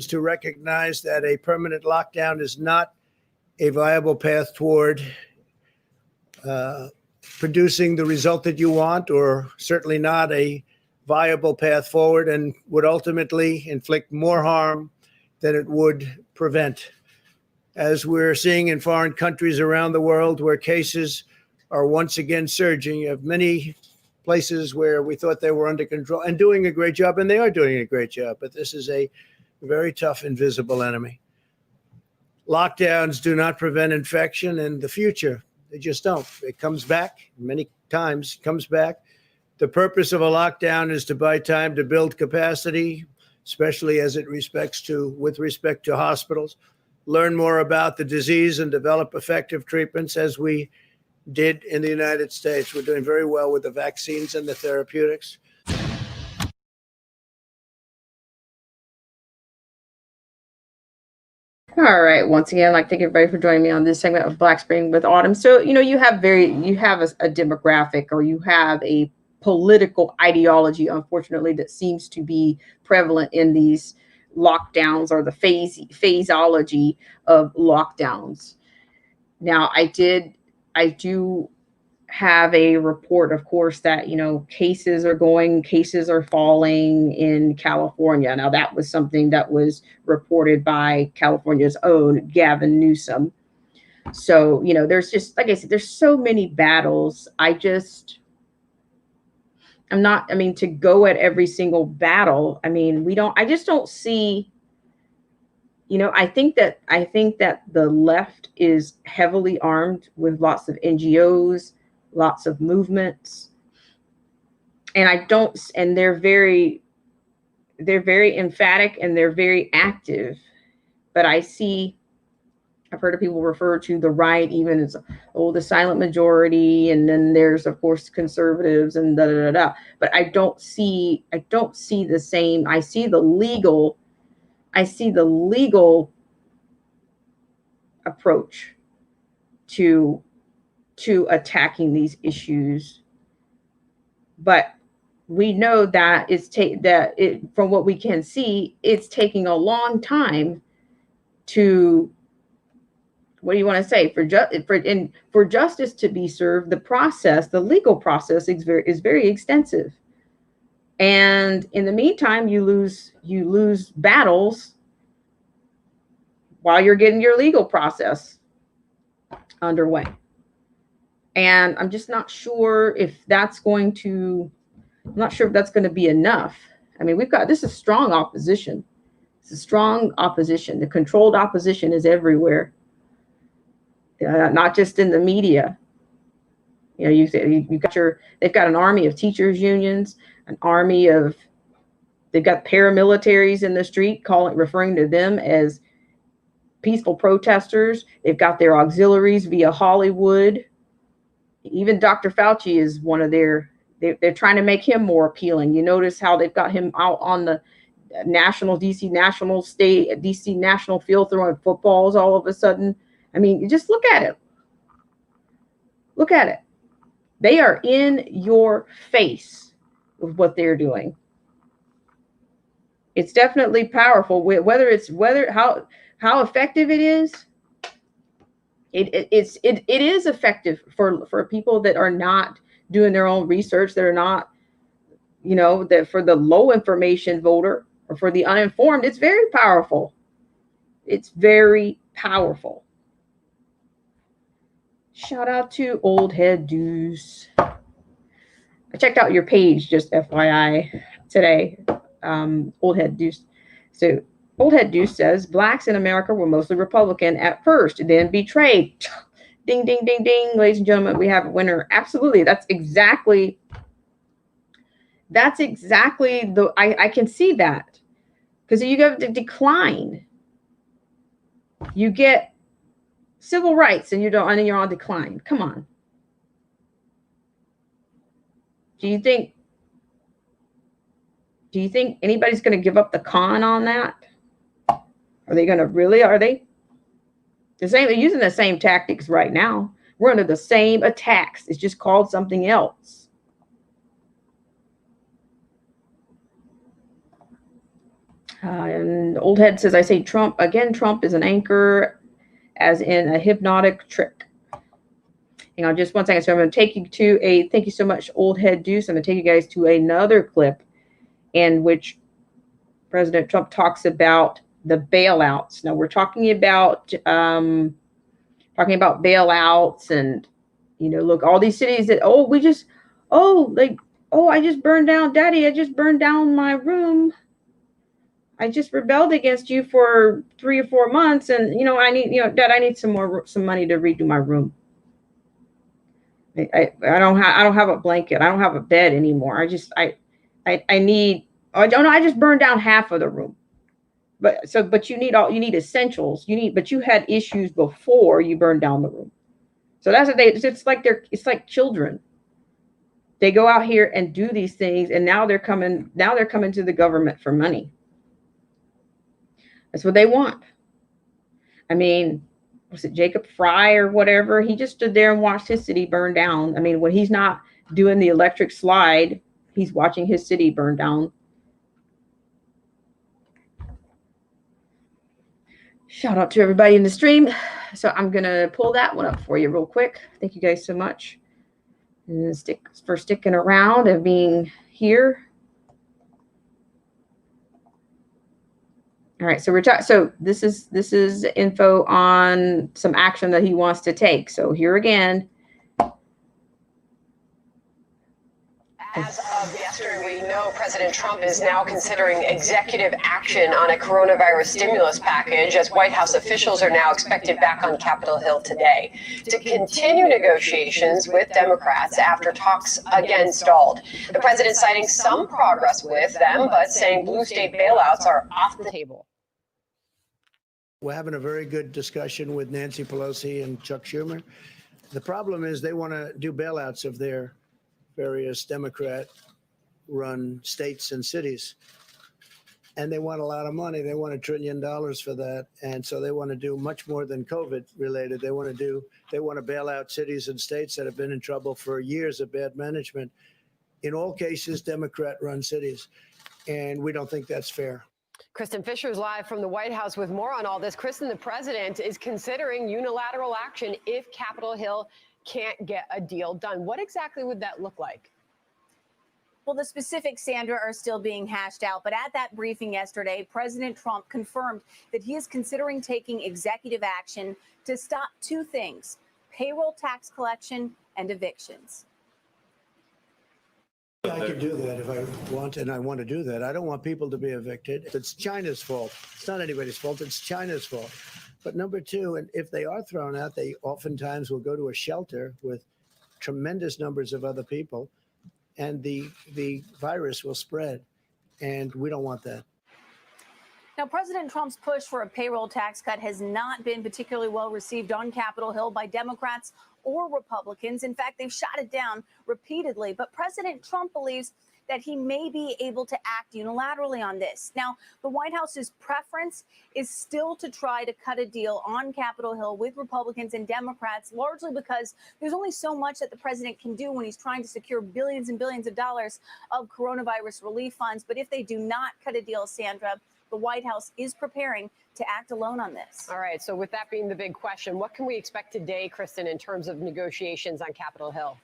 To recognize that a permanent lockdown is not a viable path toward producing the result that you want, or certainly not a viable path forward, and would ultimately inflict more harm than it would prevent. As we're seeing in foreign countries around the world where cases are once again surging, you have many places where we thought they were under control and doing a great job, and they are doing a great job, but this is a very tough, invisible enemy. Lockdowns do not prevent infection in the future. They just don't. It comes back many times, comes back. The purpose of a lockdown is to buy time to build capacity, especially with respect to hospitals, learn more about the disease and develop effective treatments, as we did in the United States. We're doing very well with the vaccines and the therapeutics. All right. Once again, I'd like to thank everybody for joining me on this segment of Black Spring with Autumn. So, you have a demographic, or you have a political ideology, unfortunately, that seems to be prevalent in these lockdowns, or the phaseology of lockdowns. Now, I do have a report, of course, that, cases are falling in California. Now, that was something that was reported by California's own Gavin Newsom. So, there's just, like I said, there's so many battles. I'm not, to go at every single battle. I just don't see, I think that the left is heavily armed with lots of NGOs, lots of movements. And they're very emphatic and they're very active. But I've heard of people refer to the right even as, the silent majority, and then there's, of course, conservatives and da da da da. But I don't see the same. I see the legal approach to attacking these issues. But we know that from what we can see, it's taking a long time to, what do you want to say, for justice to be served. The legal process is very extensive, and in the meantime, you lose battles while you're getting your legal process underway. And I'm just not sure if that's going to be enough. This is strong opposition. It's a strong opposition. The controlled opposition is everywhere. Not just in the media. They've got an army of teachers unions, they've got paramilitaries in the street referring to them as peaceful protesters. They've got their auxiliaries via Hollywood. Even Dr. Fauci is one of they're trying to make him more appealing. You notice how they've got him out on the DC national field throwing footballs all of a sudden. You just look at it. Look at it. They are in your face with what they're doing. It's definitely powerful. How effective it is. It is effective for people that are not doing their own research, that are not, that for the low information voter or for the uninformed, it's very powerful. It's very powerful. Shout out to Old Head Deuce. I checked out your page, just FYI, today. Old Head Deuce. So Old Head Deuce says, blacks in America were mostly Republican at first, then betrayed. Ding, ding, ding, ding. Ladies and gentlemen, we have a winner. Absolutely. That's exactly I can see that. Because you go to decline. You get civil rights and you're on decline. Come on. Do you think anybody's going to give up the con on that? Are they they're using the same tactics right now. We're under the same attacks. It's just called something else. And Old Head says, I say Trump is an anchor, as in a hypnotic trick. Hang on just one second. So I'm going to take you to thank you so much, Old Head Deuce. I'm going to take you guys to another clip in which President Trump talks about the bailouts. Now we're talking about bailouts, and look, all these cities that I just burned down, Daddy, I just burned down my room. I just rebelled against you for 3 or 4 months, and Dad, I need some money to redo my room. I don't have a blanket. I don't have a bed anymore. I just burned down half of the room. But you need essentials. But you had issues before you burned down the room. So that's what it's like children. They go out here and do these things, and now they're coming to the government for money. That's what they want. Was it Jacob Fry or whatever? He just stood there and watched his city burn down. When he's not doing the electric slide, he's watching his city burn down. Shout out to everybody in the stream. So I'm going to pull that one up for you real quick. Thank you guys so much for sticking around and being here. All right, so so this is info on some action that he wants to take. So here again. As of yesterday, we know President Trump is now considering executive action on a coronavirus stimulus package, as White House officials are now expected back on Capitol Hill today to continue negotiations with Democrats after talks again stalled. The president citing some progress with them, but saying blue state bailouts are off the table. We're having a very good discussion with Nancy Pelosi and Chuck Schumer. The problem is they want to do bailouts of their various Democrat-run states and cities. And they want a lot of money. They want $1 trillion for that. And so they want to do much more than COVID related. They want to bail out cities and states that have been in trouble for years of bad management. In all cases, Democrat-run cities. And we don't think that's fair. Kristen Fisher is live from the White House with more on all this. Kristen, the president is considering unilateral action if Capitol Hill can't get a deal done. What exactly would that look like? Well, the specifics, Sandra, are still being hashed out. But at that briefing yesterday, President Trump confirmed that he is considering taking executive action to stop two things: payroll tax collection and evictions. I could do that if I want, and I want to do that. I don't want people to be evicted. It's China's fault. It's not anybody's fault. It's China's fault. But number two, and if they are thrown out, they oftentimes will go to a shelter with tremendous numbers of other people, and the virus will spread. And we don't want that. Now, President Trump's push for a payroll tax cut has not been particularly well received on Capitol Hill by Democrats or Republicans. In fact, they've shot it down repeatedly. But President Trump believes that he may be able to act unilaterally on this. Now, the White House's preference is still to try to cut a deal on Capitol Hill with Republicans and Democrats, largely because there's only so much that the president can do when he's trying to secure billions and billions of dollars of coronavirus relief funds. But if they do not cut a deal, Sandra, the White House is preparing to act alone on this. All right. So with that being the big question, what can we expect today, Kristen, in terms of negotiations on Capitol Hill?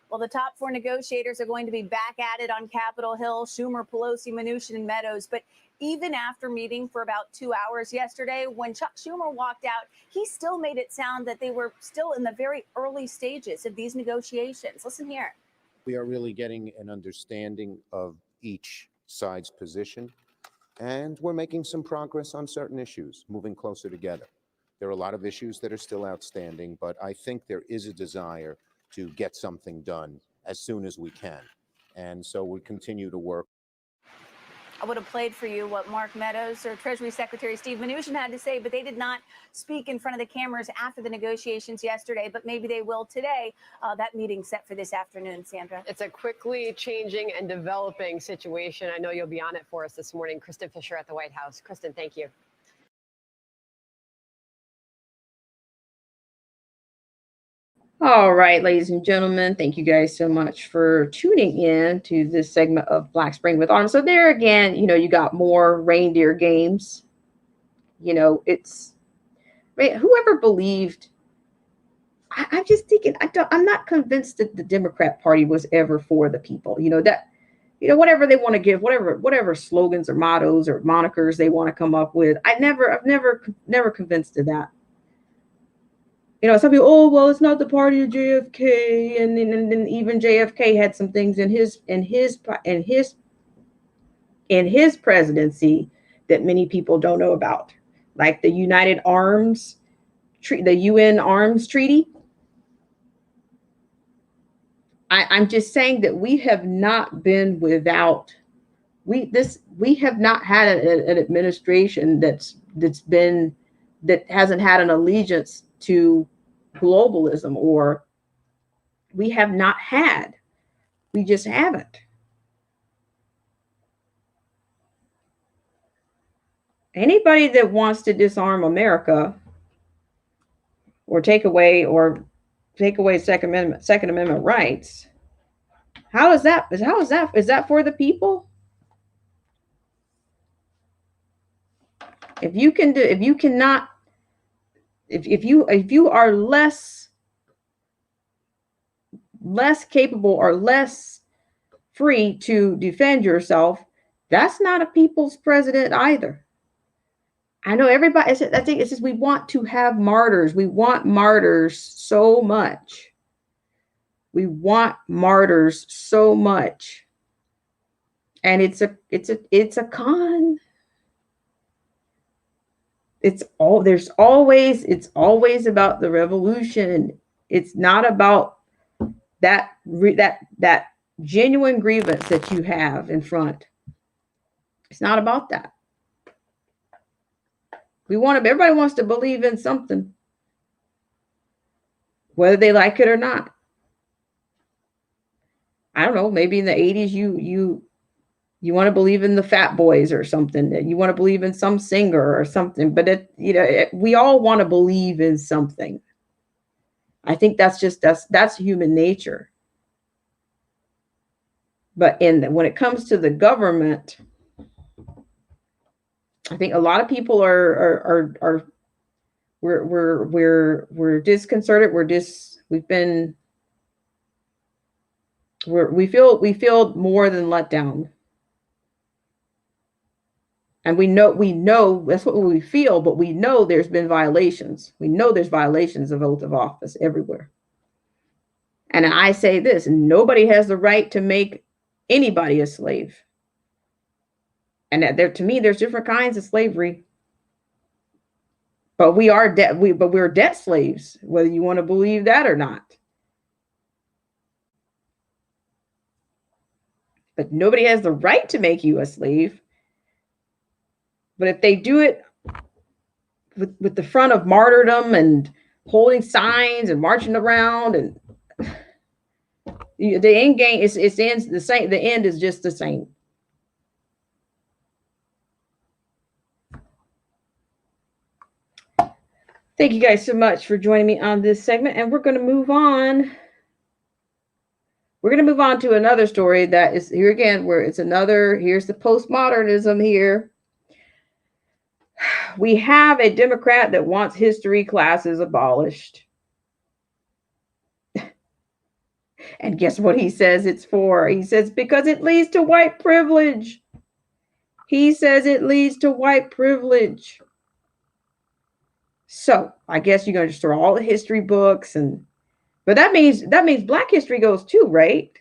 Well, the top four negotiators are going to be back at it on Capitol Hill: Schumer, Pelosi, Mnuchin, and Meadows. But even after meeting for about 2 hours yesterday, when Chuck Schumer walked out, he still made it sound that they were still in the very early stages of these negotiations. Listen here. We are really getting an understanding of each side's position, and we're making some progress on certain issues, moving closer together. There are a lot of issues that are still outstanding, but I think there is a desire to get something done as soon as we can. And so we continue to work. I would have played for you what Mark Meadows or Treasury Secretary Steve Mnuchin had to say, but they did not speak in front of the cameras after the negotiations yesterday, but maybe they will today. That meeting set for this afternoon, Sandra. It's a quickly changing and developing situation. I know you'll be on it for us this morning. Kristen Fisher at the White House. Kristen, thank you. All right, ladies and gentlemen, thank you guys so much for tuning in to this segment of Black Spring with Autumn. So there again, you got more reindeer games. It's whoever believed. I'm just thinking, I'm not convinced that the Democrat Party was ever for the people. Whatever they want to give, whatever slogans or mottos or monikers they want to come up with. I've never convinced of that. Some people, oh, well, it's not the party of JFK, and then even JFK had some things in his presidency that many people don't know about, like the UN Arms Treaty. I'm just saying that we have not been without. We have not had an administration that hasn't had an allegiance to globalism, or we just haven't. Anybody that wants to disarm America or take away Second Amendment rights, is that for the people? If you cannot if you are less capable or less free to defend yourself, that's not a people's president either. I know everybody, I think it's just we want to have martyrs. We want martyrs so much. We want martyrs so much. And it's a con. It's always about the revolution. It's not about that genuine grievance that you have in front. It's not about that. Everybody wants to believe in something, whether they like it or not. I don't know, maybe in the 80s you want to believe in the Fat Boys or something. You want to believe in some singer or something, but we all want to believe in something. I think that's human nature. But when it comes to the government, I think a lot of people we're disconcerted. We feel more than let down. And we know that's what we feel, but we know there's been violations. We know there's violations of oath of office everywhere. And I say this, nobody has the right to make anybody a slave. And to me, there's different kinds of slavery. But we're debt slaves, whether you want to believe that or not. But nobody has the right to make you a slave. But if they do it with the front of martyrdom and holding signs and marching around, and the end game ends the same. The end is just the same. Thank you guys so much for joining me on this segment, and we're going to move on. We're going to move on to another story that is here again, where here's the postmodernism here. We have a Democrat that wants history classes abolished. And guess what he says it's for? He says, because it leads to white privilege. He says it leads to white privilege. So I guess you're going to destroy all the history books, but that means Black history goes too, right?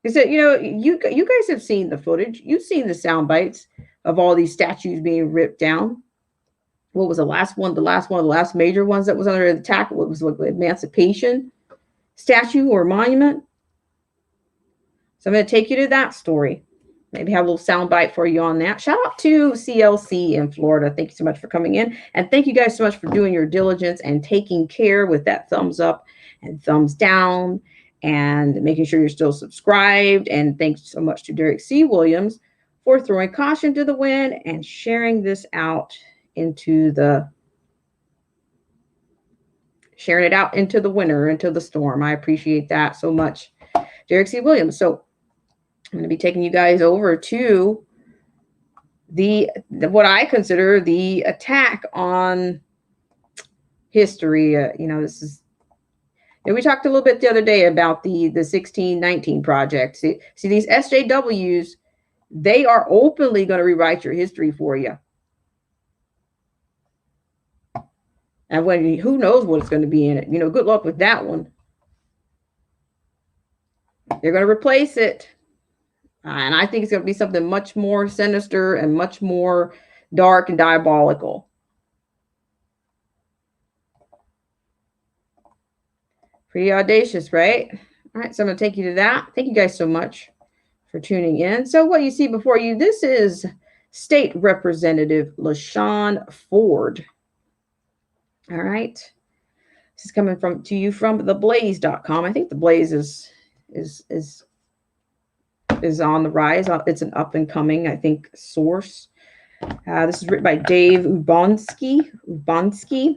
Because you guys have seen the footage. You've seen the sound bites of all these statues being ripped down. What was the last major ones that was under attack? What was the Emancipation statue or monument? So I'm going to take you to that story. Maybe have a little sound bite for you on that. Shout out to CLC in Florida. Thank you so much for coming in. And thank you guys so much for doing your diligence and taking care with that thumbs up and thumbs down and making sure you're still subscribed. And thanks so much to Derek C. Williams for throwing caution to the wind and sharing this out into the winter, into the storm. I appreciate that so much, Derek C. Williams. So I'm going to be taking you guys over to what I consider the attack on history. This is, we talked a little bit the other day about the 1619 project. See these SJWs, they are openly going to rewrite your history for you. And who knows what it's going to be in it? Good luck with that one. They're going to replace it. And I think it's going to be something much more sinister and much more dark and diabolical. Pretty audacious, right? All right, so I'm going to take you to that. Thank you guys so much for tuning in. So what you see before you, this is State Representative LaShawn Ford. All right. This is coming to you from theblaze.com. I think the Blaze is on the rise. It's an up and coming, I think, source. This is written by Dave Ubonsky.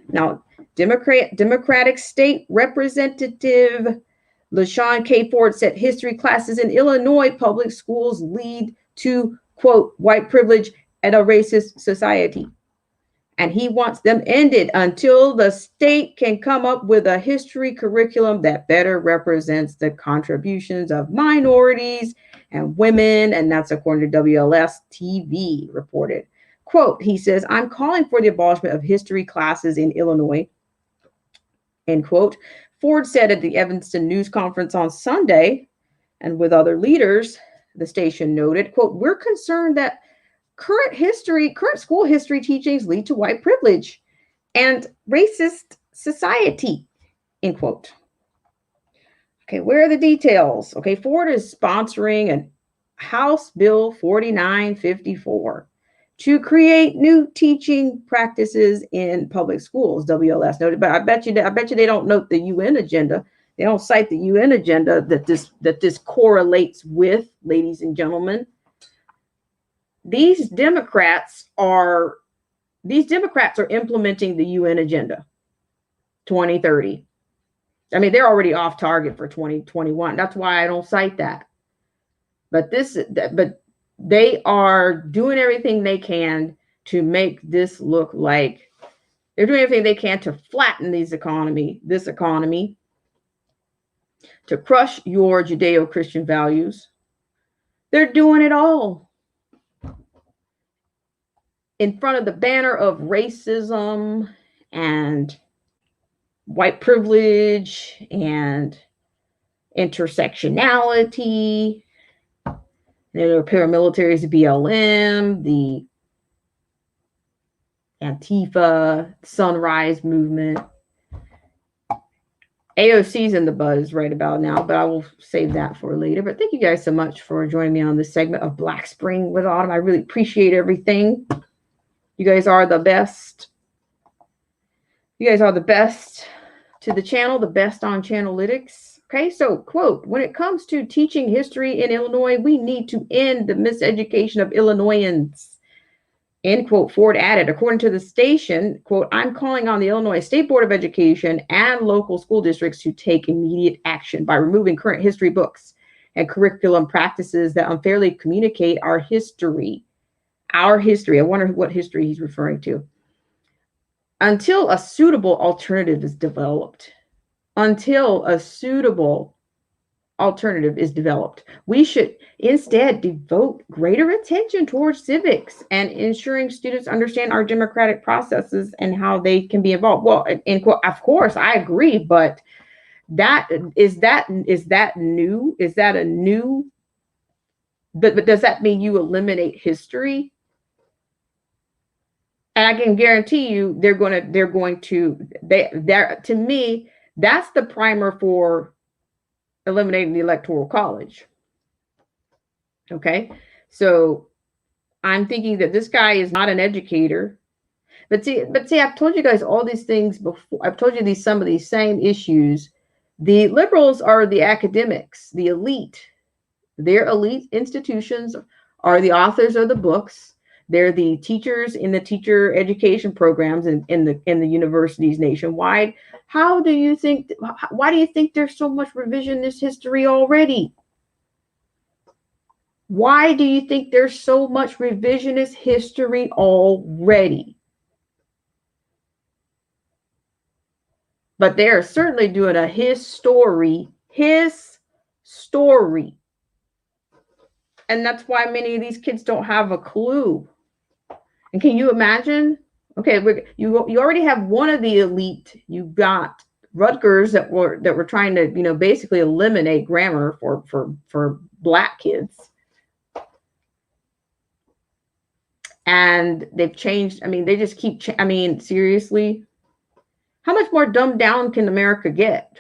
Now, Democratic State Representative LaShawn K. Ford said history classes in Illinois public schools lead to, quote, white privilege and a racist society. And he wants them ended until the state can come up with a history curriculum that better represents the contributions of minorities and women. And that's according to WLS TV reported. Quote, he says, I'm calling for the abolishment of history classes in Illinois, end quote. Ford said at the Evanston news conference on Sunday, and with other leaders, the station noted, quote, we're concerned that current school history teachings lead to white privilege and racist society, end quote. Okay, where are the details? Okay, Ford is sponsoring a House Bill 4954 to create new teaching practices in public schools, WLS noted. But I bet you they don't note the UN agenda. They don't cite the UN agenda that this correlates with, ladies and gentlemen. These Democrats are implementing the UN agenda 2030. I mean, they're already off target for 2021. That's why I don't cite that. But they are doing everything they can to make this look like they're doing everything they can to flatten this economy, to crush your Judeo-Christian values. They're doing it all in front of the banner of racism and white privilege and intersectionality. There are paramilitaries, the BLM, the Antifa, Sunrise Movement. AOC's in the buzz right about now, but I will save that for later. But thank you guys so much for joining me on this segment of Black Spring with Autumn. I really appreciate everything. You guys are the best. You guys are the best to the channel, the best on Channelytics. Okay, so quote, when it comes to teaching history in Illinois, we need to end the miseducation of Illinoisans. End quote, Ford added. According to the station, quote, I'm calling on the Illinois State Board of Education and local school districts to take immediate action by removing current history books and curriculum practices that unfairly communicate our history. Our history. I wonder what history he's referring to. Until a suitable alternative is developed. Until a suitable alternative is developed, we should instead devote greater attention towards civics and ensuring students understand our democratic processes and how they can be involved. Well, in quote, of course, I agree, but is that new? Is that a new? But does that mean you eliminate history? And I can guarantee you, to me, that's the primer for eliminating the Electoral College. Okay, so I'm thinking that this guy is not an educator. But see, I've told you guys all these things before. I've told you some of these same issues. The liberals are the academics, the elite. Their elite institutions are the authors of the books. They're the teachers in the teacher education programs in the universities nationwide. Why do you think there's so much revisionist history already? Why do you think there's so much revisionist history already? But they're certainly doing a his story. And that's why many of these kids don't have a clue. And can you imagine? Okay, you already have one of the elite. You've got Rutgers that were trying to, basically eliminate grammar for Black kids. And they've changed. I mean, they just keep. Seriously, how much more dumbed down can America get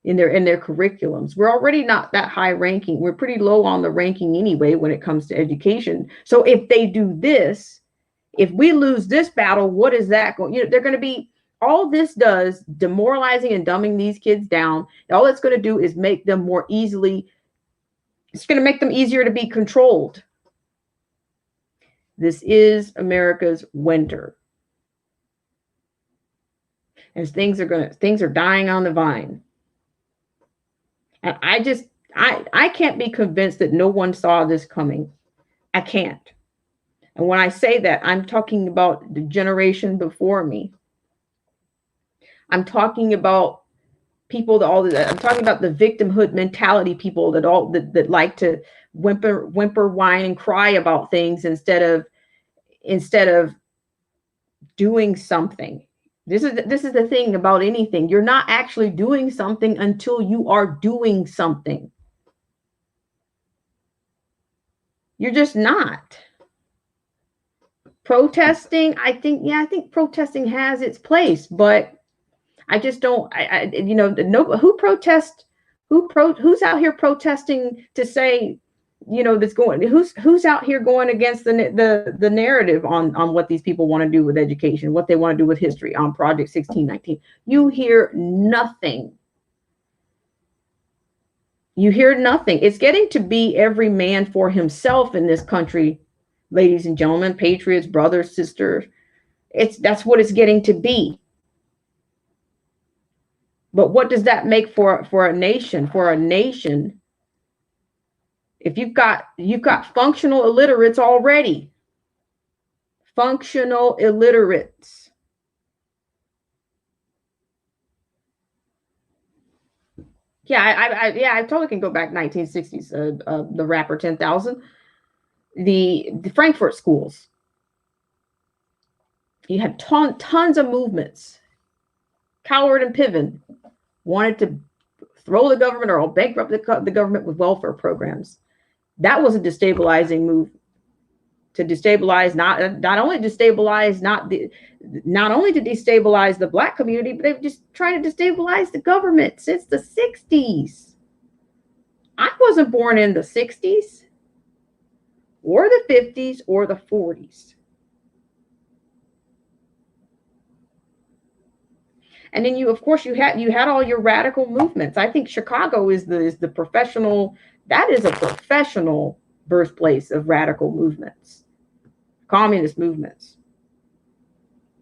in their curriculums? We're already not that high ranking. We're pretty low on the ranking anyway when it comes to education. So if they do this, if we lose this battle, what is that going? They're going to be. All this does, demoralizing and dumbing these kids down. All it's going to do is make them more easily. It's going to make them easier to be controlled. This is America's winter. As things are dying on the vine. And I can't be convinced that no one saw this coming. I can't. And when I say that, I'm talking about the generation before me. I'm talking about people I'm talking about the victimhood mentality people that like to whimper, whine, and cry about things instead of doing something. This is the thing about anything. You're not actually doing something until you are doing something. You're just not. Protesting, I think protesting has its place, but I just don't. Who's out here protesting to say, that's going. Who's out here going against the narrative on what these people want to do with education, what they want to do with history on Project 1619. You hear nothing. You hear nothing. It's getting to be every man for himself in this country, ladies and gentlemen, patriots, brothers, sisters. That's what it's getting to be. But what does that make for a nation? For a nation, if you've got functional illiterates already, functional illiterates. Yeah, I totally can go back 1960s. The rapper 10,000, the Frankfurt schools. You had tons of movements. Coward and Piven wanted to throw the government or bankrupt the government with welfare programs. That was a destabilizing move to destabilize not only to destabilize the Black community, but they've just tried to destabilize the government since the 60s. I wasn't born in the 60s or the 50s or the 40s. And then you had all your radical movements. I think Chicago is the professional. That is a professional birthplace of radical movements, communist movements.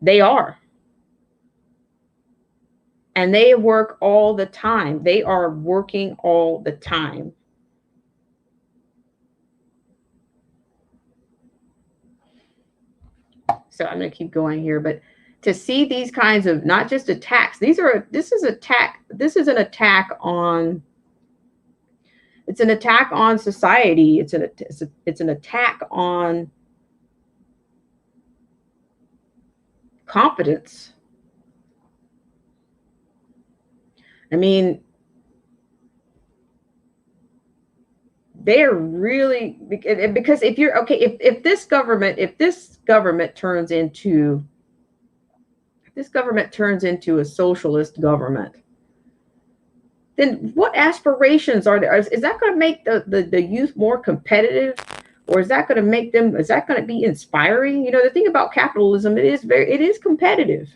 They are. And they work all the time. They are working all the time. So I'm going to keep going here, but to see these kinds of not just attacks, this is an attack on society. It's an attack on confidence. I mean, they're really, because if this government turns into a socialist government, then what aspirations are there? Is that going to make the youth more competitive, or is that going to be inspiring? The thing about capitalism, it is competitive.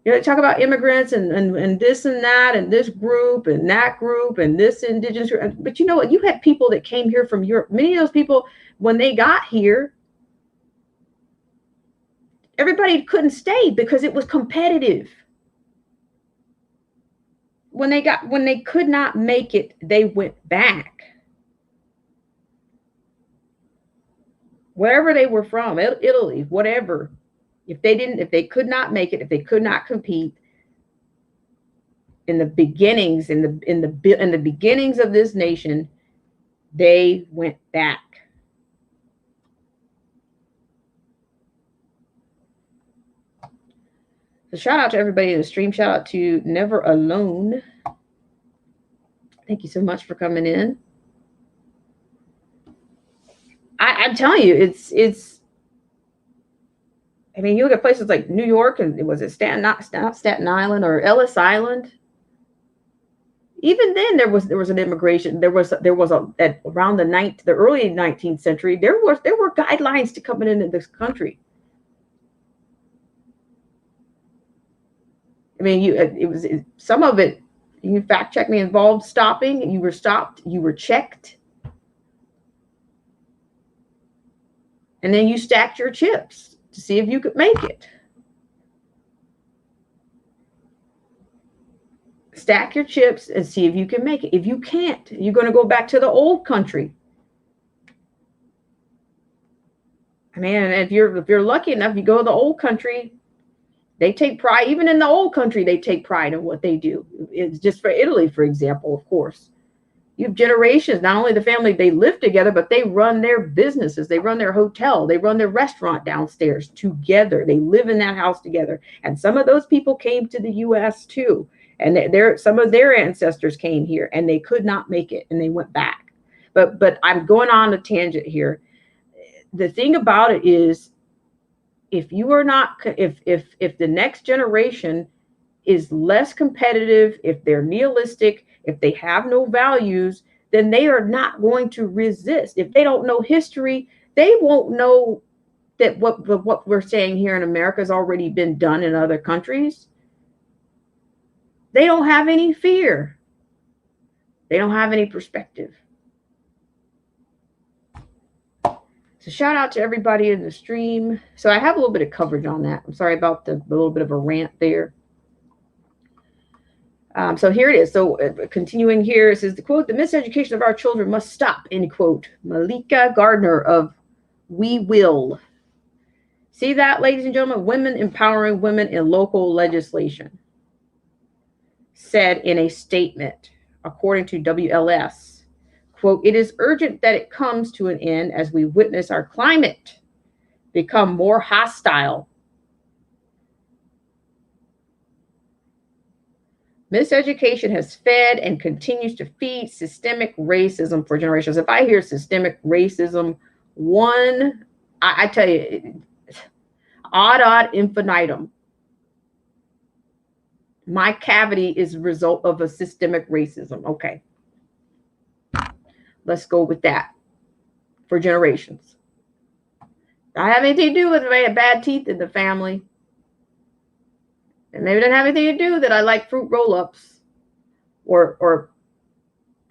They talk about immigrants and this and that and this group and that group and this indigenous group. But you know what? You had people that came here from Europe. Many of those people, when they got here, everybody couldn't stay because it was competitive. When they could not make it, they went back. Wherever they were from, Italy, whatever. If they could not make it, if they could not compete in the beginnings, in the beginnings of this nation, they went back. So shout out to everybody in the stream. Shout out to Never Alone. Thank you so much for coming in. I'm telling you, it's. I mean, you look at places like New York, and was it Staten Island or Ellis Island? Even then, there was an immigration. There was around the early 19th century. There were guidelines to coming into this country. I mean, some of it. You fact check me, involved stopping. You were stopped. You were checked, and then you stacked your chips to see if you could make it. Stack your chips and see if you can make it. If you can't, you're going to go back to the old country. Man, if you're lucky enough, you go to the old country, they take pride. Even in the old country, they take pride in what they do. It's just for Italy, for example, of course. You have generations, not only the family, they live together, but they run their businesses. They run their hotel. They run their restaurant downstairs together. They live in that house together. And some of those people came to the U.S. too. And some of their ancestors came here and they could not make it and they went back. But I'm going on a tangent here. The thing about it is, if you are not, if the next generation is less competitive, if they're nihilistic, if they have no values, then they are not going to resist. If they don't know history, they won't know that what we're saying here in America has already been done in other countries. They don't have any fear. They don't have any perspective. So shout out to everybody in the stream. So I have a little bit of coverage on that. I'm sorry about the little bit of a rant there. So here it is. So continuing here, it says, the quote, "The miseducation of our children must stop," end quote. Malika Gardner of We Will. See that, ladies and gentlemen? Women empowering women in local legislation. Said in a statement, according to WLS, quote, "It is urgent that it comes to an end as we witness our climate become more hostile. Miseducation has fed and continues to feed systemic racism for generations." If I hear systemic racism, I tell you, ad infinitum. My cavity is a result of a systemic racism. Okay. Let's go with that for generations. I have anything to do with if I had bad teeth in the family. And maybe it doesn't have anything to do that I like fruit roll-ups or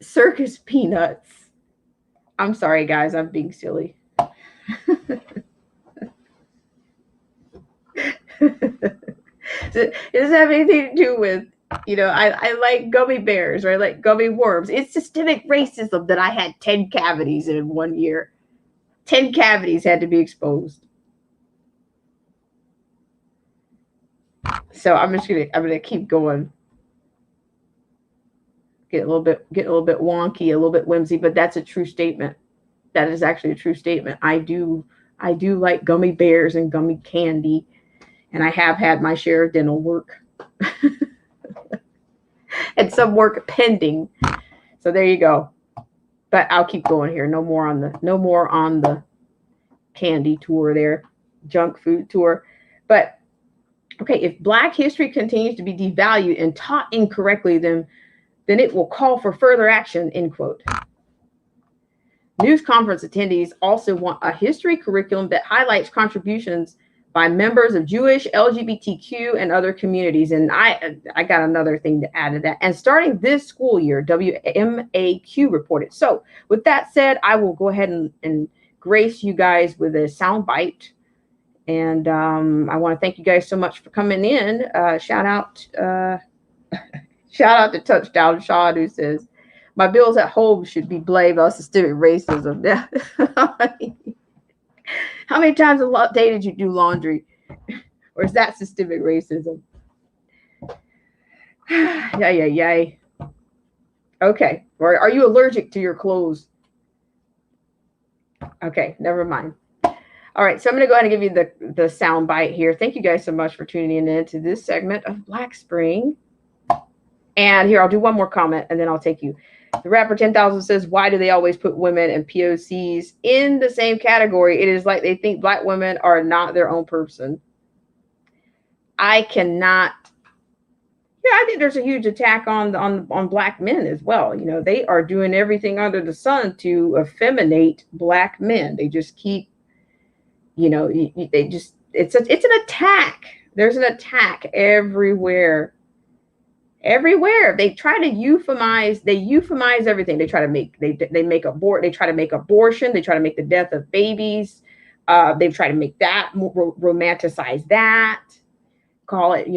circus peanuts. I'm sorry, guys. I'm being silly. It doesn't have anything to do with, I like gummy bears or I like gummy worms. It's systemic racism that I had 10 cavities in 1 year. 10 cavities had to be exposed. So I'm gonna keep going. Get a little bit wonky, a little bit whimsy, but that's a true statement. That is actually a true statement. I do like gummy bears and gummy candy, and I have had my share of dental work and some work pending. So there you go. But I'll keep going here. No more on the candy tour there, junk food tour. But okay, if Black history continues to be devalued and taught incorrectly, then it will call for further action, end quote. News conference attendees also want a history curriculum that highlights contributions by members of Jewish, LGBTQ, and other communities. And I got another thing to add to that. And starting this school year, WMAQ reported. So with that said, I will go ahead and grace you guys with a sound bite. And I want to thank you guys so much for coming in. Shout out to Touchdown Sean, who says, "My bills at home should be blamed on systemic racism." How many times a day did you do laundry? Or is that systemic racism? Yay. Okay. Or are you allergic to your clothes? Okay, never mind. All right, so I'm going to go ahead and give you the sound bite here. Thank you guys so much for tuning in to this segment of Black Spring. And here, I'll do one more comment, and then I'll take you. The rapper 10,000 says, "Why do they always put women and POCs in the same category? It is like they think Black women are not their own person." I cannot. Yeah, I think there's a huge attack on Black men as well. They are doing everything under the sun to effeminate Black men. They just keep, it's an attack. There's an attack everywhere. Everywhere they try to euphemize everything. They try to make they try to make abortion. They try to make the death of babies. They've tried to make that romanticize that, call it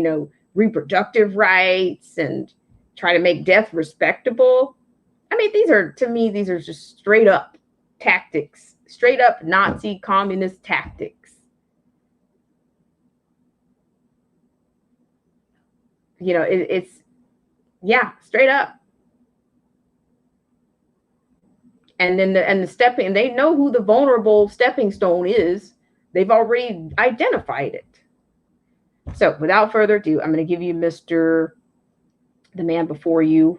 reproductive rights, and try to make death respectable. I mean, these are just straight up tactics, straight up Nazi communist tactics. You know, it's, yeah, straight up. And then the stepping, they know who the vulnerable stepping stone is. They've already identified it. So without further ado, I'm going to give you the man before you,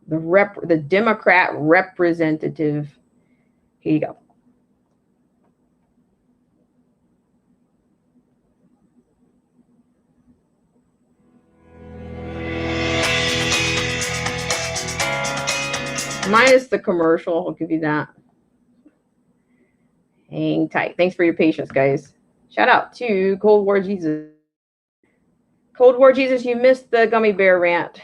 the Democrat representative. Here you go. Minus the commercial, I'll give you that. Hang tight. Thanks for your patience, guys. Shout out to Cold War Jesus. Cold War Jesus, you missed the gummy bear rant.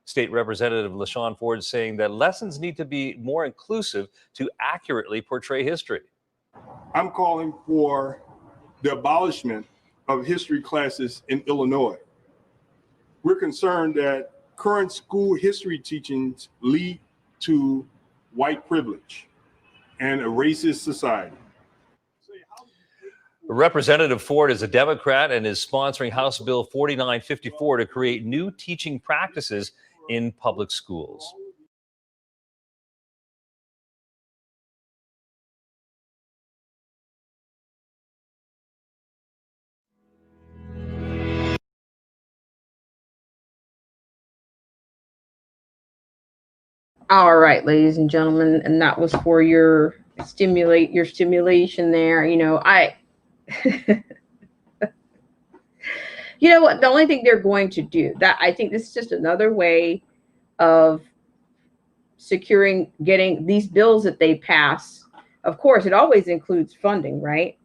State Representative LaShawn Ford saying that lessons need to be more inclusive to accurately portray history. I'm calling for the abolishment of history classes in Illinois. We're concerned that current school history teachings lead to white privilege and a racist society. Representative Ford is a Democrat and is sponsoring House Bill 4954 to create new teaching practices in public schools. All right, ladies and gentlemen, and that was for your stimulation there. You know, you know what? The only thing they're going to do, that I think this is just another way of securing getting these bills that they pass. Of course, it always includes funding, right?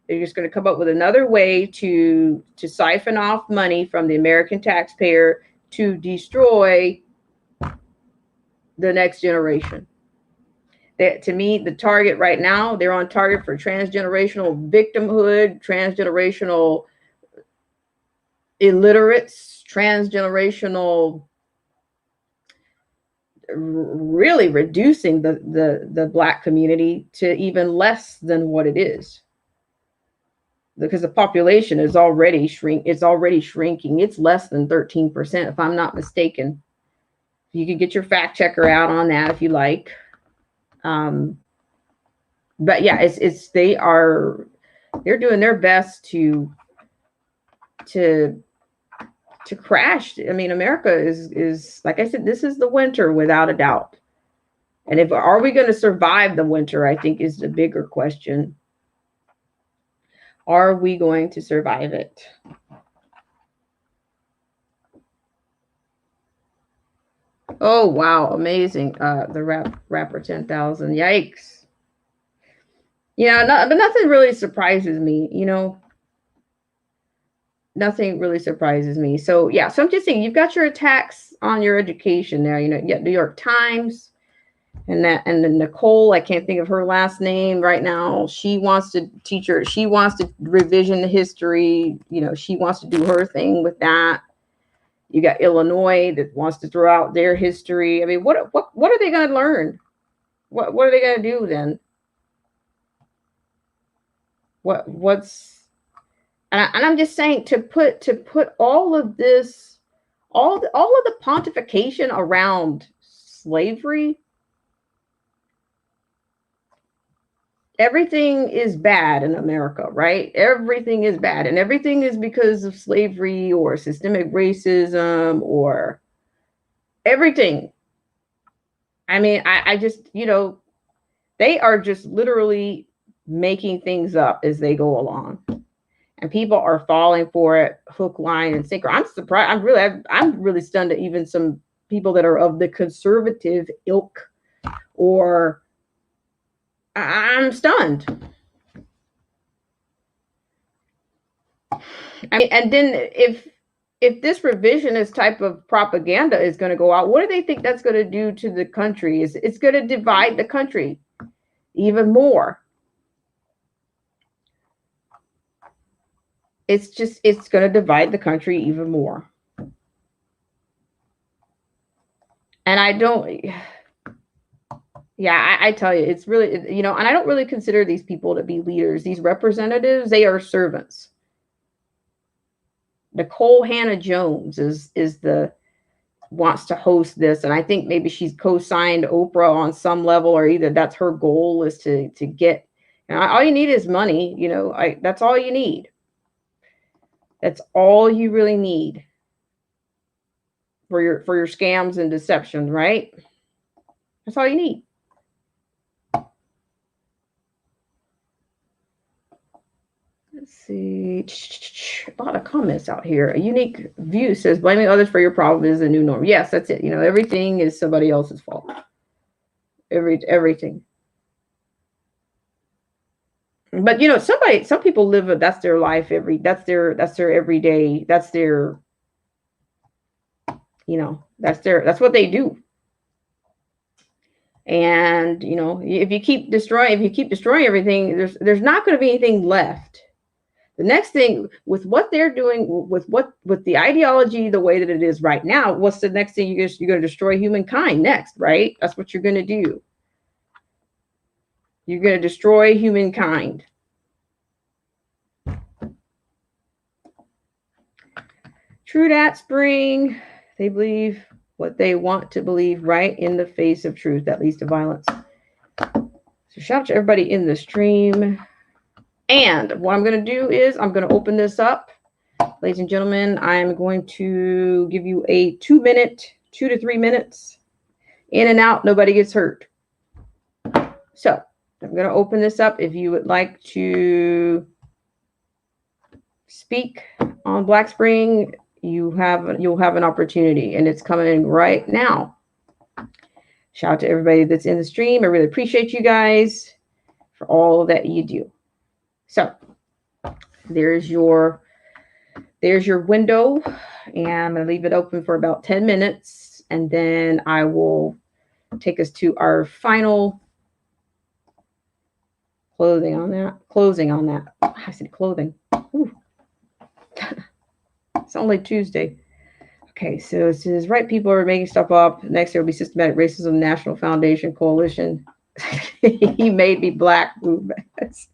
They're just going to come up with another way to siphon off money from the American taxpayer to destroy the next generation. To me, the target right now, they're on target for transgenerational victimhood, transgenerational illiterates, transgenerational, really reducing the Black community to even less than what it is. Because the population is already shrinking. It's less than 13%, if I'm not mistaken. You could get your fact checker out on that if you like. But yeah, they're doing their best to crash. I mean, America is like I said, this is the winter without a doubt. And are we going to survive the winter, I think is the bigger question. Are we going to survive it? Oh, wow. Amazing. The rapper 10,000. Yikes. Yeah, but nothing really surprises me, you know. Nothing really surprises me. So, yeah. So I'm just saying, you've got your attacks on your education there. You know, you got New York Times and then Nicole, I can't think of her last name right now. She wants to she wants to revision the history. You know, she wants to do her thing with that. You got Illinois that wants to throw out their history. I mean, what are they going to learn? What are they going to do then? And I'm just saying to put all of this, all of the pontification around slavery. Everything is bad in America, right? Everything is bad, and everything is because of slavery or systemic racism or everything. I mean, I just, you know, they are just literally making things up as they go along. And people are falling for it, hook, line, and sinker. I'm surprised. I'm really stunned at even some people that are of the conservative ilk, or I'm stunned. I mean, and then if this revisionist type of propaganda is going to go out, what do they think that's going to do to the country? It's going to divide the country even more. It's going to divide the country even more. And I don't, yeah, I tell you, it's really, you know, and I don't really consider these people to be leaders. These representatives, they are servants. Nicole Hannah Jones is the wants to host this, and I think maybe she's co-signed Oprah on some level, or either that's her goal is to get. And all you need is money, you know. That's all you need. That's all you really need for your scams and deceptions, right? That's all you need. Let's see. A lot of comments out here. A unique view says blaming others for your problem is the new norm. Yes, that's it. You know, everything is somebody else's fault. Everything. But you know, some people live that's their life that's their everyday, that's their, you know, that's what they do. And you know, if you keep destroying everything, there's not going to be anything left. The next thing with what they're doing, with the ideology, the way that it is right now, what's the next thing? You're going to destroy humankind next, right? That's what you're going to do. You're going to destroy humankind. True that, Spring. They believe what they want to believe, right in the face of truth that leads to violence. So shout out to everybody in the stream. And what I'm going to do is I'm going to open this up. Ladies and gentlemen, I'm going to give you a 2 to 3 minutes. In and out, nobody gets hurt. So I'm going to open this up. If you would like to speak on Black Spring, you'll have an opportunity, and it's coming right now. Shout out to everybody that's in the stream. I really appreciate you guys for all that you do. So there's your window, and I'm going to leave it open for about 10 minutes, and then I will take us to our final closing on that. I said clothing. Ooh. It's only Tuesday. Okay, so it says right people are making stuff up. Next, there will be Systematic Racism National Foundation Coalition. He made me black movement. That's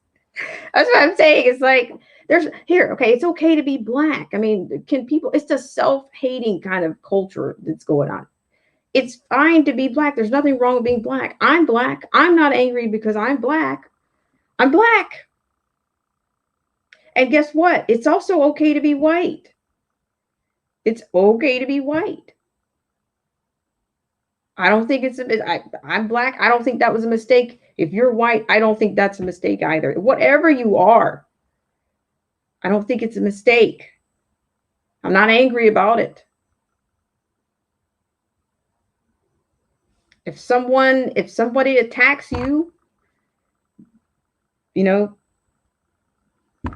what I'm saying. It's like it's okay to be black. I mean, it's a self-hating kind of culture that's going on. It's fine to be black. There's nothing wrong with being black. I'm black. I'm not angry because I'm black. I'm black. And guess what? It's also okay to be white. It's okay to be white. I don't think I'm black. I don't think that was a mistake. If you're white, I don't think that's a mistake either. Whatever you are, I don't think it's a mistake. I'm not angry about it. If somebody attacks you, you know,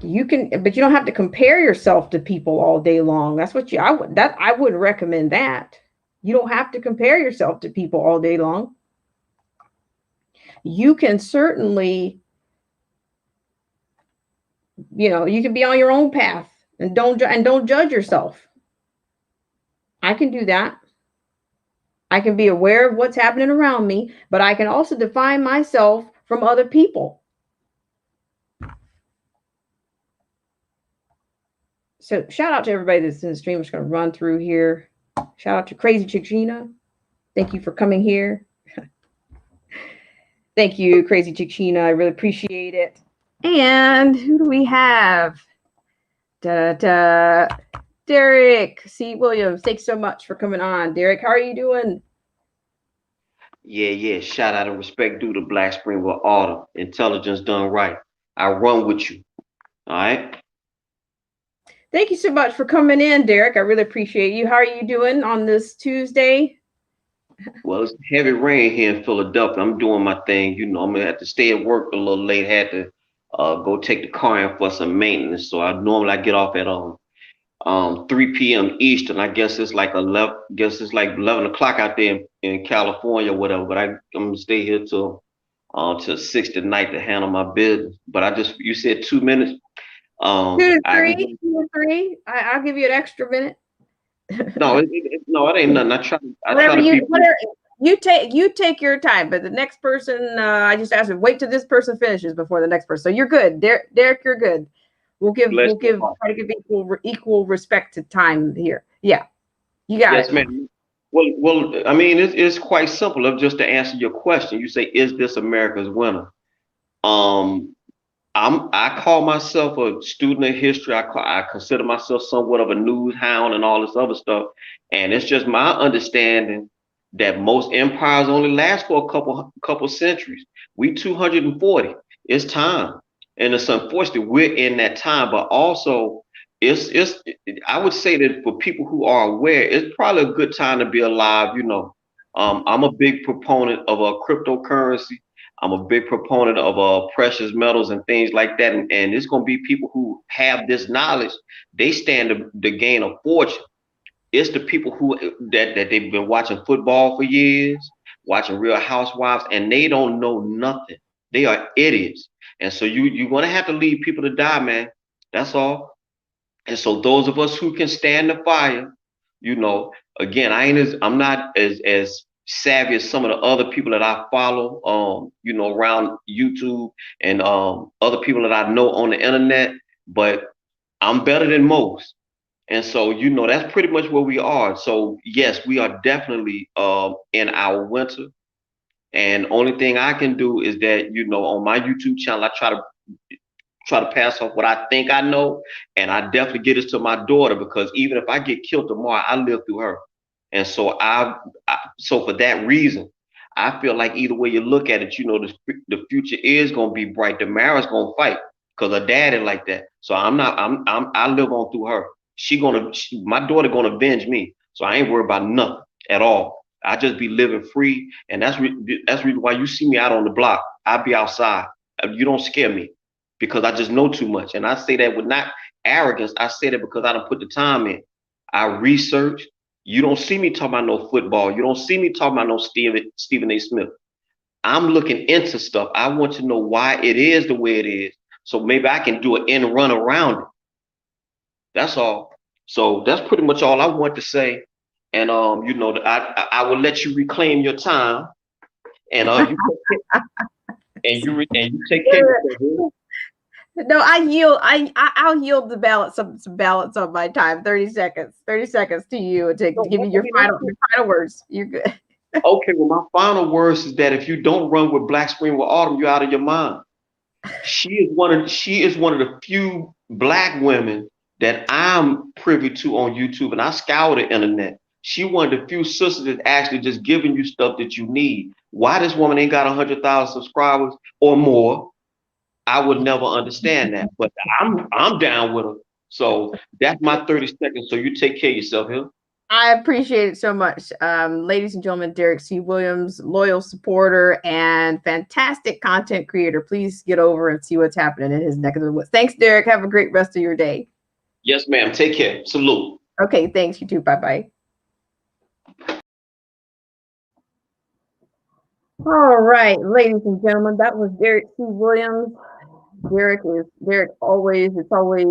you can, but you don't have to compare yourself to people all day long. That's what I wouldn't recommend that. You don't have to compare yourself to people all day long. You can certainly, you know, you can be on your own path and don't judge yourself. I can do that. I can be aware of what's happening around me, but I can also define myself from other people. So shout out to everybody that's in the stream. I'm just going to run through here. Shout out to Crazy Chick Sheena. Thank you for coming here. Thank you, Crazy Chick Sheena. I really appreciate it. And who do we have? Derek C. Williams. Thanks so much for coming on. Derek, how are you doing? Yeah. Shout out and respect due to Black Spring with order. Intelligence done right. I run with you. All right. Thank you so much for coming in, Derek. I really appreciate you. How are you doing on this Tuesday? Well, it's heavy rain here in Philadelphia. I'm doing my thing. You know, I'm gonna have to stay at work a little late. Had to go take the car in for some maintenance. So I get off at 3 p.m. Eastern. I guess it's like 11 o'clock out there in California or whatever. But I'm gonna stay here till 6 tonight to handle my business. But you said 2 minutes. 2 to 3. I'll give you an extra minute. No, no, it ain't nothing. I try Whatever to be. you take your time, but the next person, I just asked to wait till this person finishes before the next person. So you're good, Derek. You're good. We'll Bless your give heart. try to give equal respect to time here. Yeah, you got Yes, it. ma'am. Well, I mean, it's quite simple. Just to answer your question, you say, "Is this America's winter?" Um, I call myself a student of history. I consider myself somewhat of a news hound and all this other stuff. And it's just my understanding that most empires only last for a couple centuries. We 240. It's time. And it's unfortunate we're in that time, but also it's I would say that for people who are aware, it's probably a good time to be alive, you know. I'm a big proponent of a cryptocurrency. I'm a big proponent of precious metals and things like that. And it's going to be people who have this knowledge. They stand to gain a fortune. It's the people who that they've been watching football for years, watching Real Housewives, and they don't know nothing. They are idiots. And so you're going to have to leave people to die, man. That's all. And so those of us who can stand the fire, you know, again, I'm not as savvy as some of the other people that I follow, you know, around YouTube and other people that I know on the internet, but I'm better than most. And so, you know, that's pretty much where we are. So yes, we are definitely in our winter. And only thing I can do is that, you know, on my YouTube channel, I try to pass off what I think I know, and I definitely get this to my daughter because even if I get killed tomorrow, I live through her, and so so for that reason, I feel like either way you look at it, you know, the future is gonna be bright. Damara's gonna fight because her daddy like that. So I'm not. I live on through her. My daughter gonna avenge me. So I ain't worried about nothing at all. I just be living free, and that's reason why you see me out on the block. I be outside. You don't scare me because I just know too much. And I say that with not arrogance. I say that because I don't put the time in. I research. You don't see me talking about no football. You don't see me talking about no Stephen A. Smith. I'm looking into stuff. I want to know why it is the way it is. So maybe I can do an end run around it. That's all. So that's pretty much all I want to say. And you know, I will let you reclaim your time. And you take care of yourself. No, I yield. I'll yield the balance some balance of my time. 30 seconds. 30 seconds to you to give you your final words. You're good. Okay, well, my final words is that if you don't run with Black Spring with Autumn, you're out of your mind. She is one of the few Black women that I'm privy to on YouTube, and I scour the internet. She one of the few sisters that actually just giving you stuff that you need. Why this woman ain't got 100,000 subscribers or more? I would never understand that, but I'm down with her. So that's my 30 seconds. So you take care of yourself here. I appreciate it so much. Ladies and gentlemen, Derek C. Williams, loyal supporter and fantastic content creator. Please get over and see what's happening in his neck of the woods. Thanks, Derek. Have a great rest of your day. Yes, ma'am. Take care. Salute. Okay, thanks. You too. Bye-bye. All right, ladies and gentlemen, that was Derek C. Williams. Derek always, it's always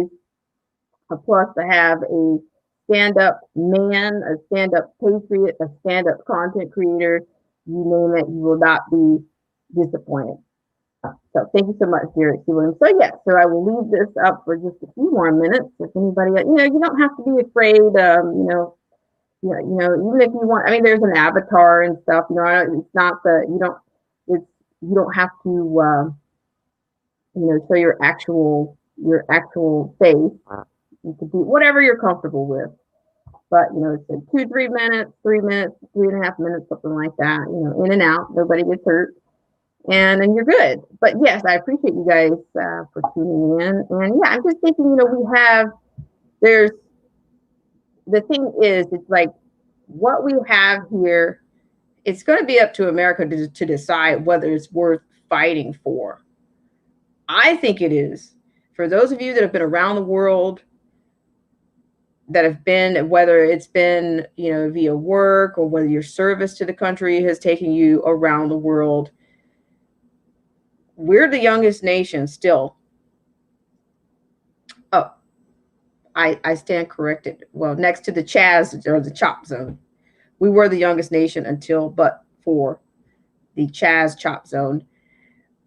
a plus to have a stand-up man, a stand-up patriot, a stand-up content creator. You name it, you will not be disappointed. So thank you so much, Derek C. Williams. So yeah, so I will leave this up for just a few more minutes. If anybody, you don't have to be afraid. Even if you want, I mean, there's an avatar and stuff. It's not you don't have to, show your actual face. You can do whatever you're comfortable with. But, it's like 2-3 minutes, 3 minutes, 3.5 minutes, something like that, in and out. Nobody gets hurt. And then you're good. But yes, I appreciate you guys for tuning in. And yeah, I'm just thinking, the thing is, it's like what we have here, it's going to be up to America to decide whether it's worth fighting for. I think it is. For those of you that have been around the world, that have been, whether it's been, via work or whether your service to the country has taken you around the world, we're the youngest nation still. Oh, I stand corrected. Well, next to the Chaz or the Chop Zone. We were the youngest nation until, but for the Chaz Chop Zone.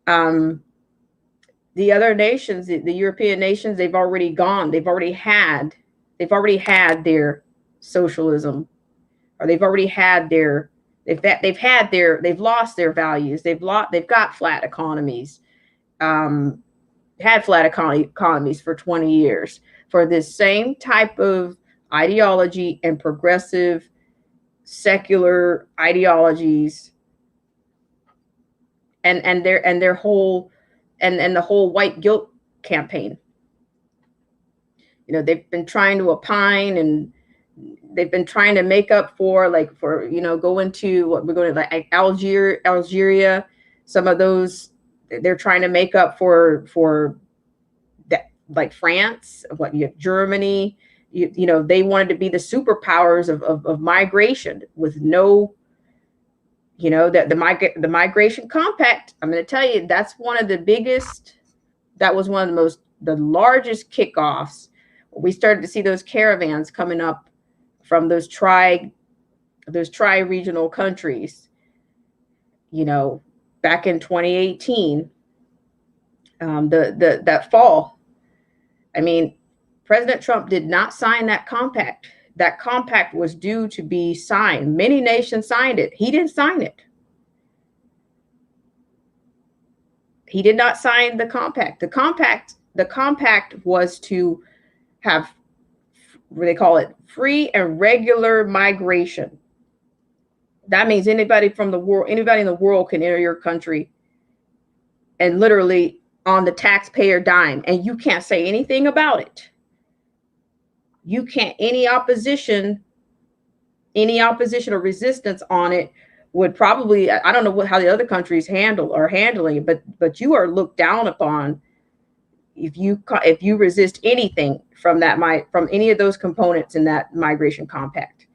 The other nations, the European nations, they've already gone. They've already had their socialism, or they've lost their values. They've got flat economies. Had flat economies for 20 years for this same type of ideology and progressive secular ideologies and their whole and the whole white guilt campaign. You know, they've been trying to opine, and they've been trying to make up for going to what we're going to like Algeria. Some of those they're trying to make up for that, like France, what you have Germany. You know, they wanted to be the superpowers of migration with no, you know, that the migration compact. I'm going to tell you, that's one of the biggest. That was one of the largest kickoffs. We started to see those caravans coming up from those tri-regional countries, you know, back in 2018, that fall. I mean, President Trump did not sign that compact. That compact was due to be signed. Many nations signed it. He didn't sign it. He did not sign the compact. The compact was to have, what they call it, free and regular migration. That means anybody in the world can enter your country, and literally on the taxpayer dime, and you can't say anything about it. You can't, any opposition or resistance on it would probably, I don't know how the other countries are handling it, but you are looked down upon if you resist anything from any of those components in that migration compact.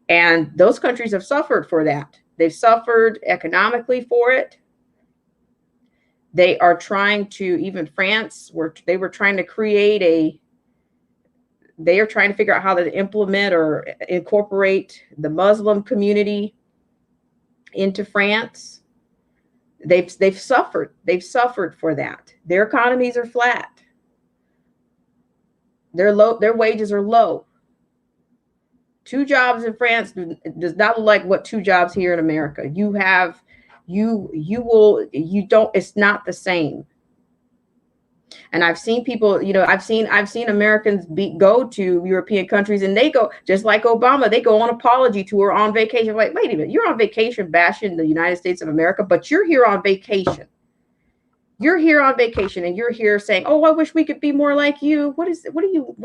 And those countries have suffered for that. They've suffered economically for it. They are trying to, even France, they are trying to figure out how to implement or incorporate the Muslim community into France. They've suffered for that. Their economies are flat. Their wages are low. 2 jobs in France does not look like what 2 jobs here in America. It's not the same. And I've seen people, you know, I've seen Americans go to European countries, and they go, just like Obama, they go on apology tour on vacation. Like, wait a minute, you're on vacation bashing the United States of America, but you're here on vacation. You're here on vacation, and you're here saying, oh, I wish we could be more like you. What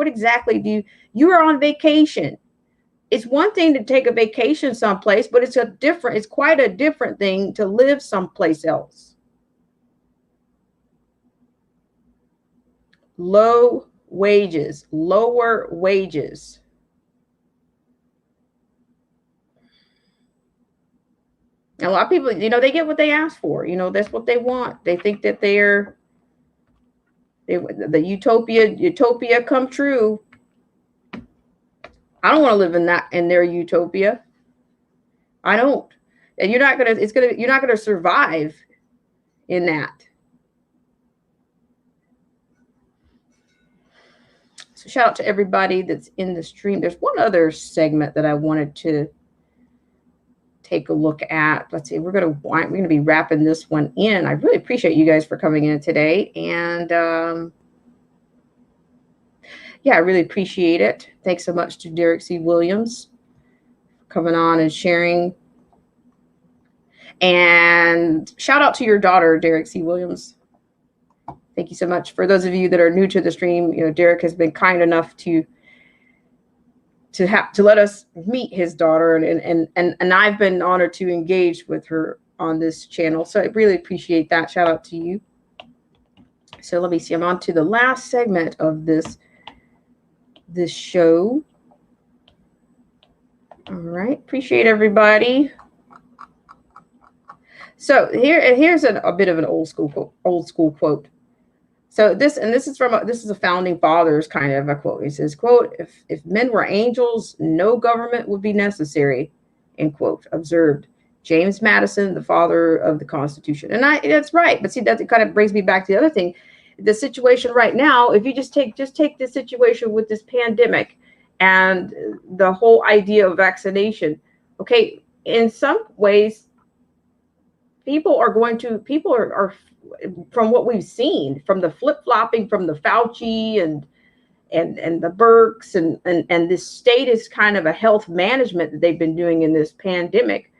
exactly you are on vacation. It's one thing to take a vacation someplace, but it's quite a different thing to live someplace else. Lower wages. And a lot of people, you know, they get what they ask for. You know, that's what they want. They think that the utopia come true. I don't want to live in their utopia. I don't. And you're not gonna survive in that. So shout out to everybody that's in the stream. There's one other segment that I wanted to take a look at. Let's see, we're gonna be wrapping this one in. I really appreciate you guys for coming in today, and yeah, I really appreciate it. Thanks so much to Derek C. Williams for coming on and sharing. And shout out to your daughter, Derek C. Williams. Thank you so much. For those of you that are new to the stream, you know, Derek has been kind enough to let us meet his daughter, and I've been honored to engage with her on this channel. So I really appreciate that. Shout out to you. So let me see. I'm on to the last segment of this show. All right. Appreciate everybody. So here's a bit of an old school quote. So this is a founding fathers kind of a quote. He says, quote, if men were angels, no government would be necessary, end quote, observed James Madison, the father of the Constitution. And that's right. But see, that kind of brings me back to the other thing. The situation right now, if you just take the situation with this pandemic and the whole idea of vaccination, okay, in some ways, people are from what we've seen, from the flip-flopping from the Fauci and the Burks and this status kind of a health management that they've been doing in this pandemic.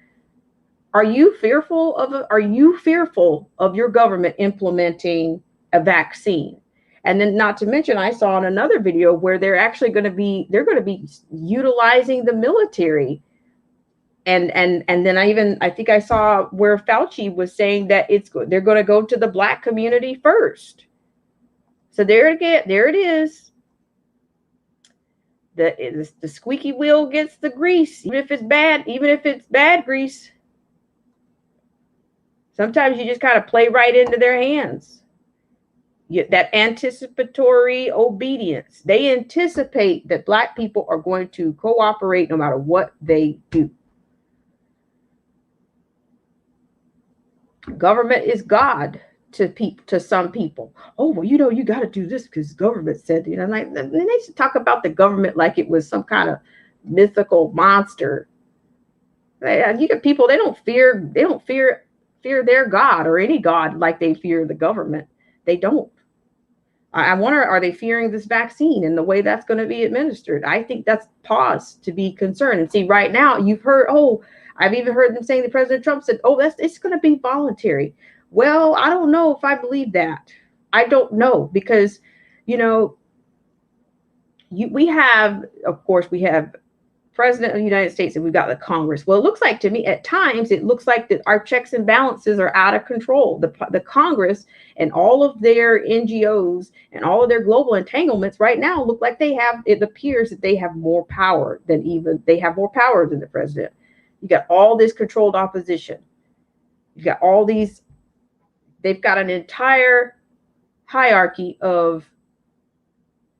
Are you fearful of your government implementing a vaccine? And then, not to mention, I saw in another video where they're actually going to be utilizing the military. And then I think I saw where Fauci was saying that they're going to go to the Black community first. So there it is. The squeaky wheel gets the grease, even if it's bad grease. Sometimes you just kind of play right into their hands. That anticipatory obedience. They anticipate that Black people are going to cooperate no matter what they do. Government is God to some people. Oh, well, you got to do this because government said, like, they used to talk about the government like it was some kind of mythical monster. You get people, they don't fear their God or any God like they fear the government. They don't. I wonder, are they fearing this vaccine and the way that's going to be administered? I think that's pause to be concerned. And see, right now you've heard, I've even heard them saying that President Trump said, it's going to be voluntary. Well, I don't know if I believe that. I don't know, because, we have President of the United States and we've got the Congress. Well, it looks like to me at times, it looks like that our checks and balances are out of control. The Congress and all of their NGOs and all of their global entanglements right now look like it appears that they have more power than the president. You got all this controlled opposition. You got all these, they've got an entire hierarchy of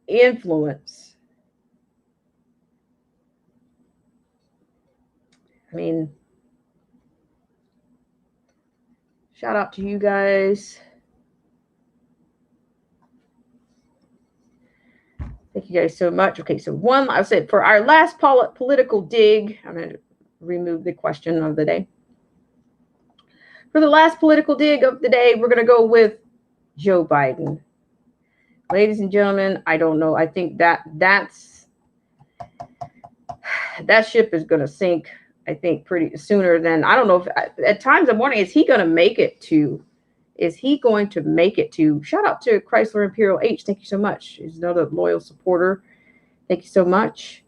influence. I mean, shout out to you guys. Thank you guys so much. Okay, so I said for our last political dig, I'm going to remove the question of the day. For the last political dig of the day, we're going to go with Joe Biden. Ladies and gentlemen, I don't know. I think that ship is going to sink, I think, pretty sooner than, I don't know if at times I'm wondering, is he going to make it to, shout out to Chrysler Imperial H. Thank you so much. He's another loyal supporter. Thank you so much.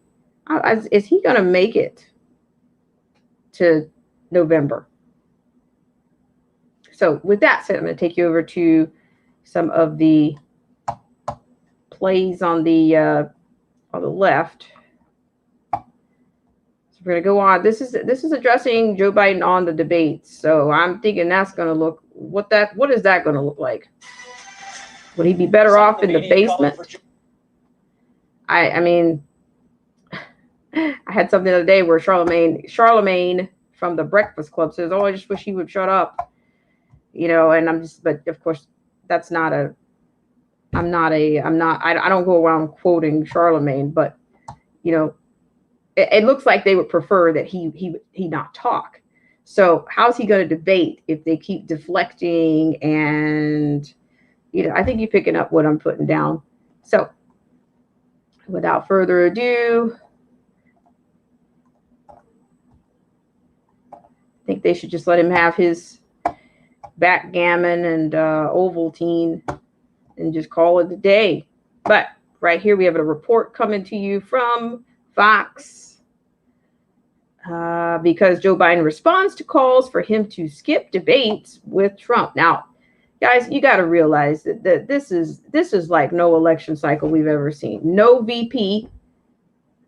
Is he going to make it to November? So with that said, I'm going to take you over to some of the plays on the left. We're going to go on. This is addressing Joe Biden on the debates. So I'm thinking that's going to look, what is that going to look like? Would he be better off in the basement? I mean, I had something the other day where Charlemagne from the Breakfast Club says, I just wish he would shut up. And but of course, that's not I don't go around quoting Charlemagne, but, it looks like they would prefer that he not talk. So how's he going to debate if they keep deflecting? And I think you're picking up what I'm putting down. So without further ado, I think they should just let him have his backgammon and Ovaltine and just call it a day. But right here we have a report coming to you from Fox. Because Joe Biden responds to calls for him to skip debates with Trump. Now, guys, you got to realize that this is like no election cycle we've ever seen. No VP,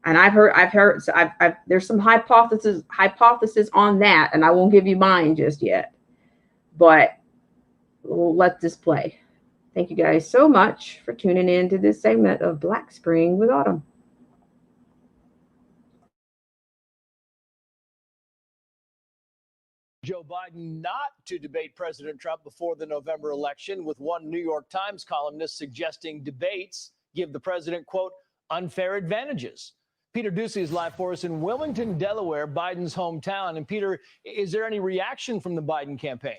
and I've heard. There's some hypothesis on that, and I won't give you mine just yet. But we'll let this play. Thank you guys so much for tuning in to this segment of Black Spring with Autumn. Joe Biden not to debate President Trump before the November election, with one New York Times columnist suggesting debates give the president, quote, unfair advantages. Peter Ducey is live for us in Wilmington, Delaware, Biden's hometown. And Peter, is there any reaction from the Biden campaign?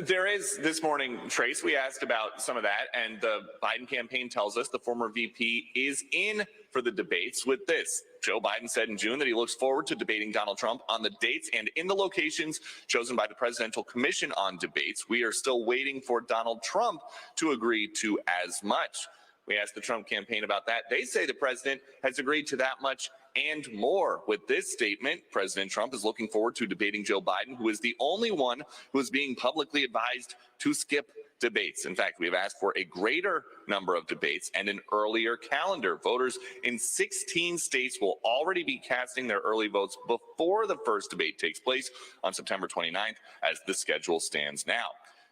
There is this morning, Trace. We asked about some of that, and the Biden campaign tells us the former VP is in for the debates with this. Joe Biden said in June that he looks forward to debating Donald Trump on the dates and in the locations chosen by the Presidential Commission on Debates. We are still waiting for Donald Trump to agree to as much. We asked the Trump campaign about that. They say the president has agreed to that much and more. With this statement, President Trump is looking forward to debating Joe Biden, who is the only one who is being publicly advised to skip debates. In fact, we have asked for a greater number of debates and an earlier calendar. Voters in 16 states will already be casting their early votes before the first debate takes place on September 29th, as the schedule stands now.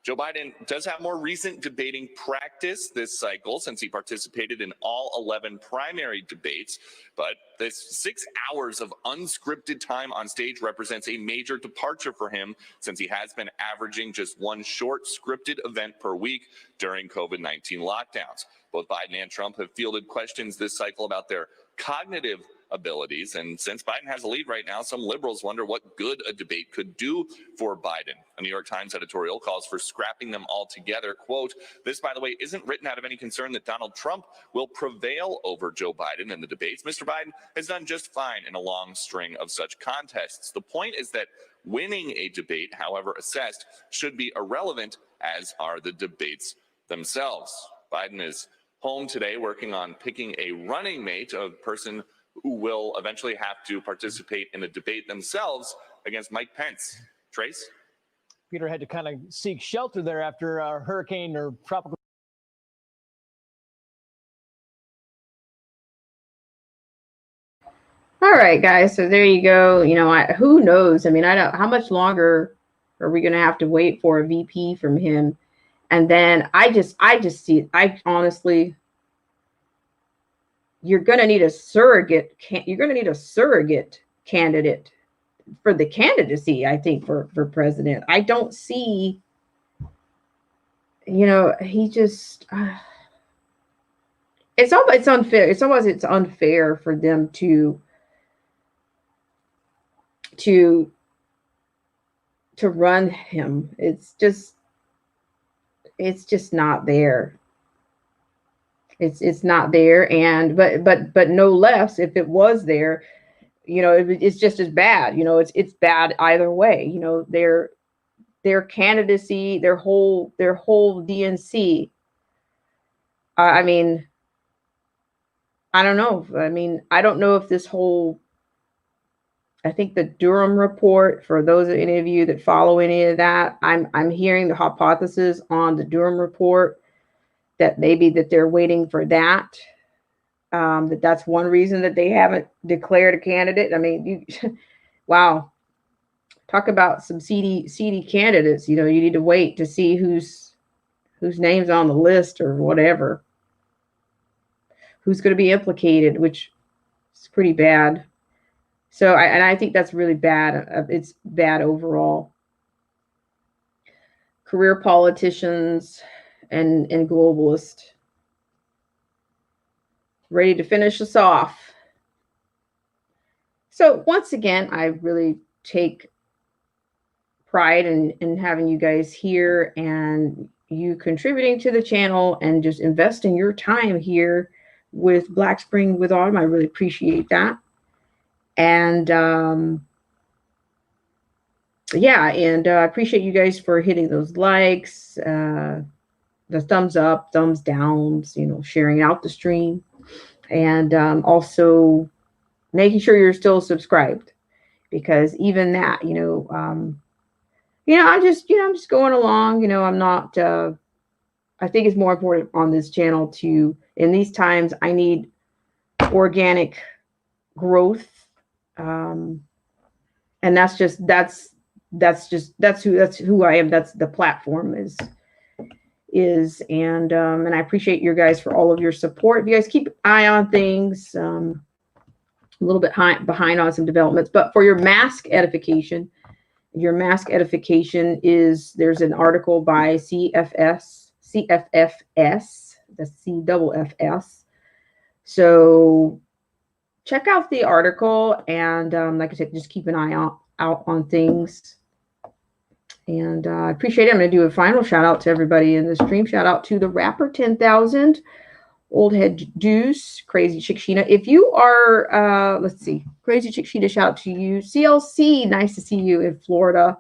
Joe Biden does have more recent debating practice this cycle since he participated in all 11 primary debates. But this 6 hours of unscripted time on stage represents a major departure for him, since he has been averaging just one short scripted event per week during COVID-19 lockdowns. Both Biden and Trump have fielded questions this cycle about their cognitive abilities. And since Biden has a lead right now, some liberals wonder what good a debate could do for Biden. A New York Times editorial calls for scrapping them altogether. Quote, this, by the way, isn't written out of any concern that Donald Trump will prevail over Joe Biden in the debates. Mr. Biden has done just fine in a long string of such contests. The point is that winning a debate, however assessed, should be irrelevant, as are the debates themselves. Biden is home today working on picking a running mate, a person who will eventually have to participate in a debate themselves against Mike Pence. Trace? Peter had to kind of seek shelter there after a hurricane or tropical. All right, guys. So there you go. You know, who knows? I mean, I don't. How much longer are we going to have to wait for a VP from him? And then I just see. I honestly, you're going to need a surrogate. You're going to need a surrogate candidate for the candidacy, I think, for president. I don't see. You know, he just. It's unfair. It's unfair for them to run him. It's just not there. It's not there. And but no less, if it was there, you know, it's just as bad. You know, it's bad either way. You know, their candidacy, their whole DNC. I mean, I don't know. I mean, I don't know if this whole, I think the Durham report, for those of any of you that follow any of that, I'm hearing the hypothesis on the Durham report that maybe that they're waiting for that. That's one reason that they haven't declared a candidate. I mean, wow, talk about some seedy candidates. You know, you need to wait to see whose name's on the list or whatever, who's going to be implicated, which is pretty bad. So, I think that's really bad. It's bad overall. Career politicians and globalists ready to finish us off. So once again, I really take pride in having you guys here and you contributing to the channel and just investing your time here with Black Spring with Autumn. I really appreciate that. And yeah, and I appreciate you guys for hitting those likes, the thumbs up, thumbs downs, you know, sharing out the stream, and also making sure you're still subscribed, because even that, you know, I'm just going along. You know, I'm not. I think it's more important on this channel to, in these times, I need organic growth. And that's who I am. That's the platform is is. And I appreciate you guys for all of your support. If you guys keep an eye on things, a little bit behind on some developments, but for your mask edification is, there's an article by CFFS, that's CFFS. So check out the article, and like I said, just keep an eye out on things. And I appreciate it. I'm going to do a final shout out to everybody in the stream. Shout out to the Rapper 10,000, Old Head Deuce, Crazy Chick Sheena. If you are, let's see, Crazy Chick Sheena, shout out to you. CLC, nice to see you in Florida.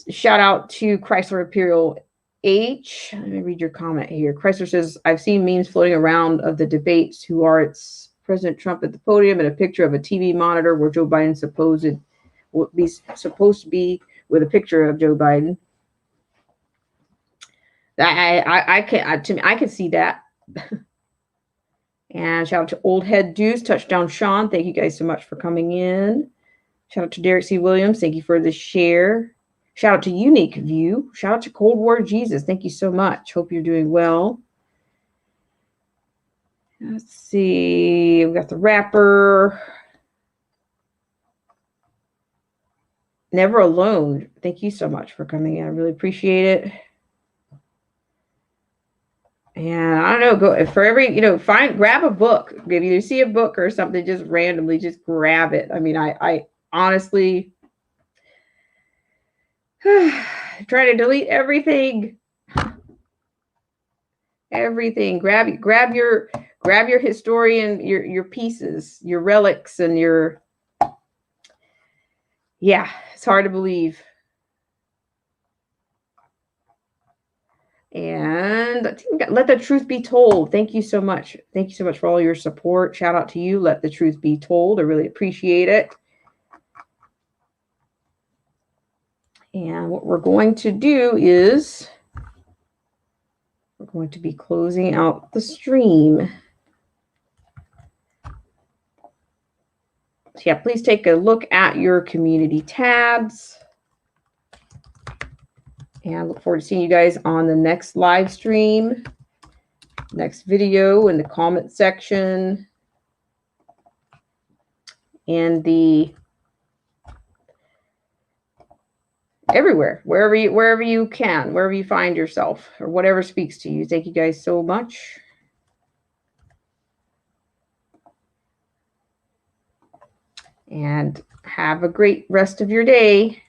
Shout out to Chrysler Imperial H. Let me read your comment here. Chrysler says, I've seen memes floating around of the debates. Who are it's President Trump at the podium and a picture of a TV monitor where Joe Biden supposed to be with a picture of Joe Biden. I can see that. And shout out to Old Head Deuce, Touchdown Sean. Thank you guys so much for coming in. Shout out to Derek C. Williams. Thank you for the share. Shout out to Unique View. Shout out to Cold War Jesus. Thank you so much. Hope you're doing well. Let's see. We got the Rapper. Never Alone. Thank you so much for coming in. I really appreciate it. And I don't know, go for every, grab a book. If you see a book or something, just randomly, just grab it. I mean, I honestly try to delete everything. Everything. Grab your historian, your pieces, your relics, and your, yeah, it's hard to believe. And Let the Truth Be Told. Thank you so much. Thank you so much for all your support. Shout out to you. Let the Truth Be Told. I really appreciate it. And what we're going to do is we're going to be closing out the stream. So yeah, please take a look at your community tabs. And I look forward to seeing you guys on the next live stream, next video, in the comment section, and everywhere, wherever you can, wherever you find yourself, or whatever speaks to you. Thank you guys so much. And have a great rest of your day.